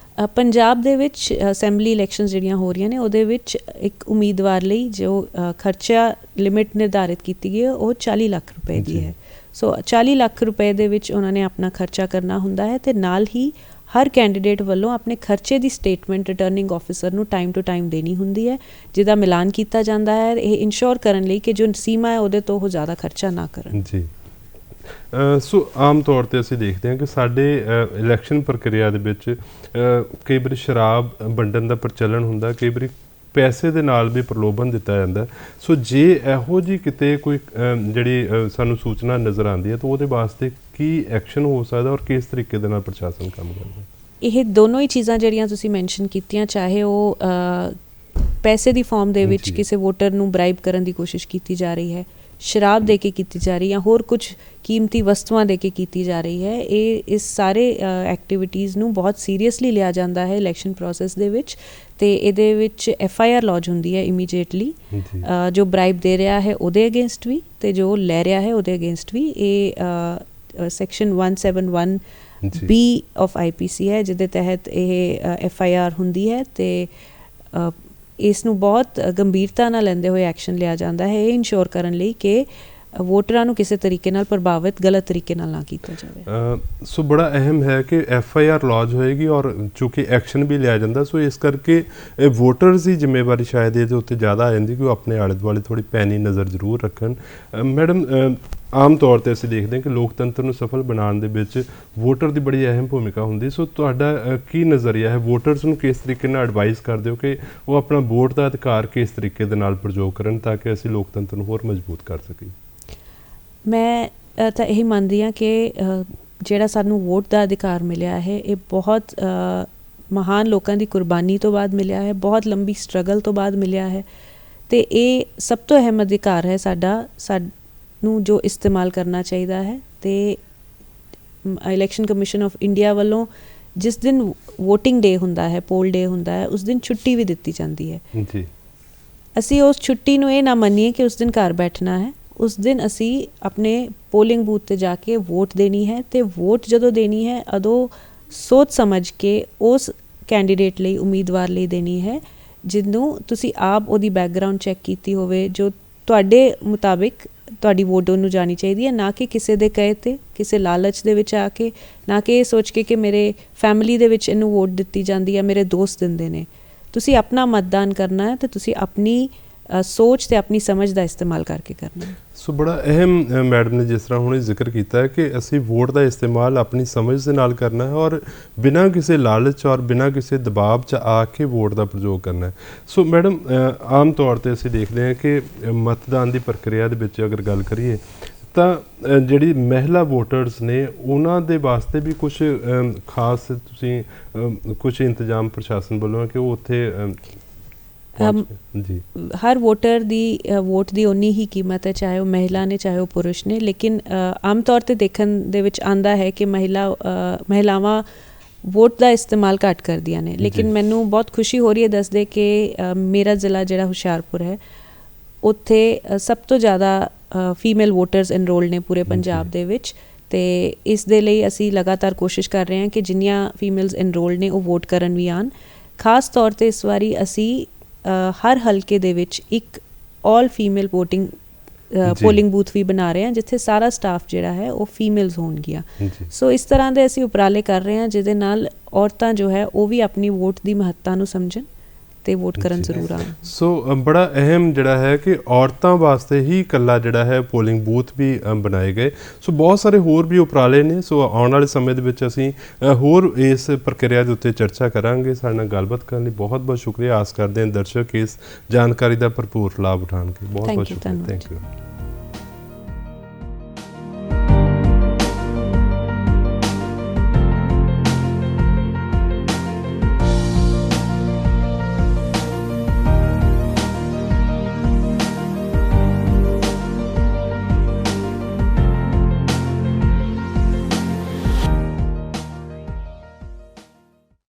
ਪੰਜਾਬ ਦੇ ਵਿੱਚ ਅਸੈਂਬਲੀ ਇਲੈਕਸ਼ਨਸ ਜਿਹੜੀਆਂ ਹੋ ਰਹੀਆਂ ਨੇ ਉਹਦੇ ਵਿੱਚ ਇੱਕ ਉਮੀਦਵਾਰ ਲਈ ਜੋ ਖਰਚਾ ਲਿਮਿਟ ਨਿਰਧਾਰਿਤ ਕੀਤੀ ਗਈ ਹੈ ਉਹ 40 ਲੱਖ ਰੁਪਏ ਦੀ ਹੈ। ਸੋ 40 ਲੱਖ ਰੁਪਏ ਦੇ ਵਿੱਚ ਉਹਨਾਂ ਨੇ ਆਪਣਾ ਖਰਚਾ ਕਰਨਾ ਹੁੰਦਾ ਹੈ, ਅਤੇ ਨਾਲ ਹੀ ਹਰ ਕੈਂਡੀਡੇਟ ਵੱਲੋਂ ਆਪਣੇ ਖਰਚੇ ਦੀ ਸਟੇਟਮੈਂਟ ਰਿਟਰਨਿੰਗ ਆਫਿਸਰ ਨੂੰ ਟਾਈਮ ਟੂ ਟਾਈਮ ਦੇਣੀ ਹੁੰਦੀ ਹੈ, ਜਿਹਦਾ ਮਿਲਾਨ ਕੀਤਾ ਜਾਂਦਾ ਹੈ ਇਹ ਇਨਸ਼ੋਰ ਕਰਨ ਲਈ ਕਿ ਜੋ ਸੀਮਾ ਹੈ ਉਹਦੇ ਤੋਂ ਉਹ ਜ਼ਿਆਦਾ ਖਰਚਾ ਨਾ ਕਰਨ। ਜੀ, ਸੋ ਆਮ ਤੌਰ 'ਤੇ ਅਸੀਂ ਦੇਖਦੇ ਹਾਂ ਕਿ ਸਾਡੇ ਇਲੈਕਸ਼ਨ ਪ੍ਰਕਿਰਿਆ ਦੇ ਵਿੱਚ ਕਈ ਵਾਰੀ ਸ਼ਰਾਬ ਵੰਡਣ ਦਾ ਪ੍ਰਚਲਨ ਹੁੰਦਾ, ਕਈ ਵਾਰੀ ਪੈਸੇ ਦੇ ਨਾਲ ਵੀ ਪ੍ਰਲੋਭਨ ਦਿੱਤਾ ਜਾਂਦਾ। ਸੋ ਜੇ ਇਹੋ ਜਿਹੀ ਕਿਤੇ ਕੋਈ ਜਿਹੜੀ ਸਾਨੂੰ ਸੂਚਨਾ ਨਜ਼ਰ ਆਉਂਦੀ ਹੈ ਤਾਂ ਉਹਦੇ ਵਾਸਤੇ ਕੀ ਐਕਸ਼ਨ ਹੋ ਸਕਦਾ ਔਰ ਕਿਸ ਤਰੀਕੇ ਦੇ ਨਾਲ ਪ੍ਰਸ਼ਾਸਨ ਕੰਮ ਕਰਦਾ? ਇਹ ਦੋਨੋਂ ਹੀ ਚੀਜ਼ਾਂ ਜਿਹੜੀਆਂ ਤੁਸੀਂ ਮੈਂਸ਼ਨ ਕੀਤੀਆਂ, ਚਾਹੇ ਉਹ ਪੈਸੇ ਦੀ ਫਾਰਮ ਦੇ ਵਿੱਚ ਕਿਸੇ ਵੋਟਰ ਨੂੰ ਬਰਾਈਬ ਕਰਨ ਦੀ ਕੋਸ਼ਿਸ਼ ਕੀਤੀ ਜਾ ਰਹੀ ਹੈ, ਸ਼ਰਾਬ ਦੇ ਕੇ ਕੀਤੀ ਜਾ ਰਹੀ, ਜਾਂ ਹੋਰ ਕੁਝ ਕੀਮਤੀ ਵਸਤੂਆਂ ਦੇ ਕੇ ਕੀਤੀ ਜਾ ਰਹੀ ਹੈ, ਇਸ ਸਾਰੇ ਐਕਟੀਵਿਟੀਜ਼ ਨੂੰ ਬਹੁਤ ਸੀਰੀਅਸਲੀ ਲਿਆ ਜਾਂਦਾ ਹੈ ਇਲੈਕਸ਼ਨ ਪ੍ਰੋਸੈਸ ਦੇ ਵਿੱਚ, ਅਤੇ ਇਹਦੇ ਵਿੱਚ FIR ਲੌਜ ਹੁੰਦੀ ਹੈ ਇਮੀਡੀਏਟਲੀ, ਜੋ ਬਰਾਈਬ ਦੇ ਰਿਹਾ ਹੈ ਉਹਦੇ ਅਗੇਂਸਟ ਵੀ ਅਤੇ ਜੋ ਲੈ ਰਿਹਾ ਹੈ ਉਹਦੇ ਅਗੇਂਸਟ ਵੀ। ਇਹ ਸੈਕਸ਼ਨ 171B ਆਫ IPC ਹੈ, ਜਿਹਦੇ ਤਹਿਤ ਇਹ FIR ਹੁੰਦੀ ਹੈ, ਅਤੇ ਇਸ ਨੂੰ ਬਹੁਤ ਗੰਭੀਰਤਾ ਨਾਲ ਲੈਂਦੇ ਹੋਏ ਐਕਸ਼ਨ ਲਿਆ ਜਾਂਦਾ ਹੈ, ਇਹ ਇਨਸ਼ੋਰ ਕਰਨ ਲਈ ਕਿ ਵੋਟਰਾਂ ਨੂੰ ਕਿਸੇ ਤਰੀਕੇ ਨਾਲ ਪ੍ਰਭਾਵਿਤ ਗਲਤ ਤਰੀਕੇ ਨਾਲ ਨਾ ਕੀਤਾ ਜਾਵੇ। ਸੋ ਬੜਾ ਅਹਿਮ ਹੈ ਕਿ FIR ਲੌਜ ਹੋਏਗੀ ਔਰ ਚੂँਕਿ ਐਕਸ਼ਨ ਵੀ ਲਿਆ ਜਾਂਦਾ, ਸੋ ਇਸ ਕਰਕੇ ਵੋਟਰਸ ਦੀ ਜ਼ਿੰਮੇਵਾਰੀ ਸ਼ਾਇਦ ਇਹਦੇ ਉੱਤੇ ਜ਼ਿਆਦਾ ਆ ਜਾਂਦੀ ਕਿ ਉਹ ਆਪਣੇ ਆਲੇ ਦੁਆਲੇ ਥੋੜ੍ਹੀ ਪੈਣੀ ਨਜ਼ਰ ਜ਼ਰੂਰ ਰੱਖਣ। ਮੈਡਮ, ਆਮ ਤੌਰ 'ਤੇ ਅਸੀਂ ਦੇਖਦੇ ਹਾਂ ਕਿ ਲੋਕਤੰਤਰ ਨੂੰ ਸਫਲ ਬਣਾਉਣ ਦੇ ਵਿੱਚ ਵੋਟਰ ਦੀ ਬੜੀ ਅਹਿਮ ਭੂਮਿਕਾ ਹੁੰਦੀ, ਸੋ ਤੁਹਾਡਾ ਕੀ ਨਜ਼ਰੀਆ ਹੈ, ਵੋਟਰਸ ਨੂੰ ਕਿਸ ਤਰੀਕੇ ਨਾਲ ਐਡਵਾਈਸ ਕਰਦੇ ਹੋ ਕਿ ਉਹ ਆਪਣਾ ਵੋਟ ਦਾ ਅਧਿਕਾਰ ਕਿਸ ਤਰੀਕੇ ਦੇ ਨਾਲ ਪ੍ਰਯੋਗ ਕਰਨ ਤਾਂ ਕਿ ਅਸੀਂ ਲੋਕਤੰਤਰ ਨੂੰ ਹੋਰ ਮਜ਼ਬੂਤ ਕਰ ਸਕੀਏ? ਮੈਂ ਤਾਂ ਇਹੀ ਮੰਨਦੀ ਹਾਂ ਕਿ ਜਿਹੜਾ ਸਾਨੂੰ ਵੋਟ ਦਾ ਅਧਿਕਾਰ ਮਿਲਿਆ ਹੈ ਇਹ ਬਹੁਤ ਮਹਾਨ ਲੋਕਾਂ ਦੀ ਕੁਰਬਾਨੀ ਤੋਂ ਬਾਅਦ ਮਿਲਿਆ ਹੈ, ਬਹੁਤ ਲੰਬੀ ਸਟਰਗਲ ਤੋਂ ਬਾਅਦ ਮਿਲਿਆ ਹੈ, ਅਤੇ ਇਹ ਸਭ ਤੋਂ ਅਹਿਮ ਅਧਿਕਾਰ ਹੈ ਸਾਨੂੰ ਜੋ ਇਸਤੇਮਾਲ ਕਰਨਾ ਚਾਹੀਦਾ ਹੈ। ਅਤੇ ਇਲੈਕਸ਼ਨ ਕਮਿਸ਼ਨ ਆਫ ਇੰਡੀਆ ਵੱਲੋਂ ਜਿਸ ਦਿਨ ਵੋਟਿੰਗ ਡੇ ਹੁੰਦਾ ਹੈ, ਪੋਲ ਡੇ ਹੁੰਦਾ ਹੈ, ਉਸ ਦਿਨ ਛੁੱਟੀ ਵੀ ਦਿੱਤੀ ਜਾਂਦੀ ਹੈ। ਜੀ, ਅਸੀਂ ਉਸ ਛੁੱਟੀ ਨੂੰ ਇਹ ਨਾ ਮੰਨੀਏ ਕਿ ਉਸ ਦਿਨ ਘਰ ਬੈਠਣਾ ਹੈ, ਉਸ ਦਿਨ ਅਸੀਂ ਆਪਣੇ ਪੋਲਿੰਗ ਬੂਥ 'ਤੇ ਜਾ ਕੇ ਵੋਟ ਦੇਣੀ ਹੈ, ਅਤੇ ਵੋਟ ਜਦੋਂ ਦੇਣੀ ਹੈ ਉਦੋਂ ਸੋਚ ਸਮਝ ਕੇ ਉਸ ਕੈਂਡੀਡੇਟ ਲਈ, ਉਮੀਦਵਾਰ ਲਈ ਦੇਣੀ ਹੈ ਜਿਹਨੂੰ ਤੁਸੀਂ ਆਪ ਉਹਦੀ ਬੈਕਗਰਾਊਂਡ ਚੈੱਕ ਕੀਤੀ ਹੋਵੇ, ਜੋ ਤੁਹਾਡੇ ਮੁਤਾਬਿਕ ਤੁਹਾਡੀ ਵੋਟ ਉਹਨੂੰ ਜਾਣੀ ਚਾਹੀਦੀ ਹੈ, ਨਾ ਕਿ ਕਿਸੇ ਦੇ ਕਹੇ 'ਤੇ, ਕਿਸੇ ਲਾਲਚ ਦੇ ਵਿੱਚ ਆ ਕੇ, ਨਾ ਕਿ ਇਹ ਸੋਚ ਕੇ ਕਿ ਮੇਰੇ ਫੈਮਿਲੀ ਦੇ ਵਿੱਚ ਇਹਨੂੰ ਵੋਟ ਦਿੱਤੀ ਜਾਂਦੀ ਹੈ, ਮੇਰੇ ਦੋਸਤ ਦਿੰਦੇ ਨੇ। ਤੁਸੀਂ ਆਪਣਾ ਮਤਦਾਨ ਕਰਨਾ ਹੈ ਅਤੇ ਤੁਸੀਂ ਆਪਣੀ ਸੋਚ ਤੇ ਆਪਣੀ ਸਮਝ ਦਾ ਇਸਤੇਮਾਲ ਕਰਕੇ ਕਰਨਾ ਹੈ। ਸੋ ਬੜਾ ਅਹਿਮ ਮੈਡਮ ਨੇ ਜਿਸ ਤਰ੍ਹਾਂ ਹੁਣੇ ਜ਼ਿਕਰ ਕੀਤਾ ਹੈ ਕਿ ਅਸੀਂ ਵੋਟ ਦਾ ਇਸਤੇਮਾਲ ਆਪਣੀ ਸਮਝ ਦੇ ਨਾਲ ਕਰਨਾ ਹੈ ਔਰ ਬਿਨਾਂ ਕਿਸੇ ਲਾਲਚ ਔਰ ਬਿਨਾਂ ਕਿਸੇ ਦਬਾਅ 'ਚ ਆ ਕੇ ਵੋਟ ਦਾ ਪ੍ਰਯੋਗ ਕਰਨਾ ਹੈ। ਸੋ ਮੈਡਮ, ਆਮ ਤੌਰ 'ਤੇ ਅਸੀਂ ਦੇਖਦੇ ਹਾਂ ਕਿ ਮਤਦਾਨ ਦੀ ਪ੍ਰਕਿਰਿਆ ਦੇ ਵਿੱਚ ਅਗਰ ਗੱਲ ਕਰੀਏ ਤਾਂ ਜਿਹੜੀ ਮਹਿਲਾ ਵੋਟਰਸ ਨੇ ਉਹਨਾਂ ਦੇ ਵਾਸਤੇ ਵੀ ਕੁਝ ਖਾਸ ਤੁਸੀਂ ਕੁਝ ਇੰਤਜ਼ਾਮ ਪ੍ਰਸ਼ਾਸਨ ਵੱਲੋਂ ਕਿ ਉਹ ਉੱਥੇ ਜੀ ਹਰ ਵੋਟਰ ਦੀ ਵੋਟ ਦੀ ਉਨੀ ਹੀ ਕੀਮਤ ਹੈ, ਚਾਹੇ ਉਹ ਮਹਿਲਾ ਨੇ ਚਾਹੇ ਉਹ ਪੁਰਸ਼ ਨੇ, ਲੇਕਿਨ ਆਮ ਤੌਰ 'ਤੇ ਦੇਖਣ ਦੇ ਵਿੱਚ ਆਉਂਦਾ ਹੈ ਕਿ ਮਹਿਲਾਵਾਂ ਵੋਟ ਦਾ ਇਸਤੇਮਾਲ ਘੱਟ ਕਰਦੀਆਂ ਨੇ। ਲੇਕਿਨ ਮੈਨੂੰ ਬਹੁਤ ਖੁਸ਼ੀ ਹੋ ਰਹੀ ਹੈ ਦੱਸਦੇ ਕਿ ਮੇਰਾ ਜ਼ਿਲ੍ਹਾ ਜਿਹੜਾ ਹੁਸ਼ਿਆਰਪੁਰ ਹੈ ਉੱਥੇ ਸਭ ਤੋਂ ਜ਼ਿਆਦਾ ਫੀਮੇਲ ਵੋਟਰਸ ਐਨਰੋਲ ਨੇ ਪੂਰੇ ਪੰਜਾਬ ਦੇ ਵਿੱਚ, ਅਤੇ ਇਸ ਦੇ ਲਈ ਅਸੀਂ ਲਗਾਤਾਰ ਕੋਸ਼ਿਸ਼ ਕਰ ਰਹੇ ਹਾਂ ਕਿ ਜਿੰਨੀਆਂ ਫੀਮੇਲਸ ਐਨਰੋਲ ਨੇ ਉਹ ਵੋਟ ਕਰਨ ਵੀ ਆਉਣ। ਖਾਸ ਤੌਰ 'ਤੇ ਇਸ ਵਾਰੀ ਅਸੀਂ ਹਰ ਹਲਕੇ ਦੇ ਵਿੱਚ ਇੱਕ ਆਲ ਫੀਮੇਲ ਪੋਲਿੰਗ ਬੂਥ ਵੀ ਬਣਾ ਰਹੇ ਹਾਂ ਜਿੱਥੇ ਸਾਰਾ ਸਟਾਫ ਜਿਹੜਾ ਹੈ ਉਹ ਫੀਮੇਲਸ ਹੋਣਗੀਆਂ। ਸੋ ਇਸ ਤਰ੍ਹਾਂ ਦੇ ਅਸੀਂ ਉਪਰਾਲੇ ਕਰ ਰਹੇ ਹਾਂ ਜਿਹਦੇ ਨਾਲ ਔਰਤਾਂ ਜੋ ਹੈ ਉਹ ਵੀ ਆਪਣੀ ਵੋਟ ਦੀ ਮਹੱਤਤਾ ਨੂੰ ਸਮਝਣ ਤੇ ਵੋਟ ਕਰਨ ਜ਼ਰੂਰ ਆਉਣ। ਸੋ ਬੜਾ ਅਹਿਮ ਜਿਹੜਾ ਹੈ ਕਿ ਔਰਤਾਂ ਵਾਸਤੇ ਹੀ ਇਕੱਲਾ ਜਿਹੜਾ ਹੈ ਪੋਲਿੰਗ ਬੂਥ ਵੀ ਬਣਾਏ ਗਏ। ਸੋ ਬਹੁਤ ਸਾਰੇ ਹੋਰ ਵੀ ਉਪਰਾਲੇ ਨੇ। ਸੋ ਆਉਣ ਵਾਲੇ ਸਮੇਂ ਦੇ ਵਿੱਚ ਅਸੀਂ ਹੋਰ ਇਸ ਪ੍ਰਕਿਰਿਆ ਦੇ ਉੱਤੇ ਚਰਚਾ ਕਰਾਂਗੇ। ਸਾਡੇ ਨਾਲ ਗੱਲਬਾਤ ਕਰਨ ਲਈ ਬਹੁਤ ਬਹੁਤ ਸ਼ੁਕਰੀਆ। ਆਸ ਕਰਦੇ ਹਾਂ ਦਰਸ਼ਕ ਇਸ ਜਾਣਕਾਰੀ ਦਾ ਭਰਪੂਰ ਲਾਭ ਉਠਾਉਣਗੇ। ਬਹੁਤ ਬਹੁਤ ਸ਼ੁਕਰੀਆ। Thank you.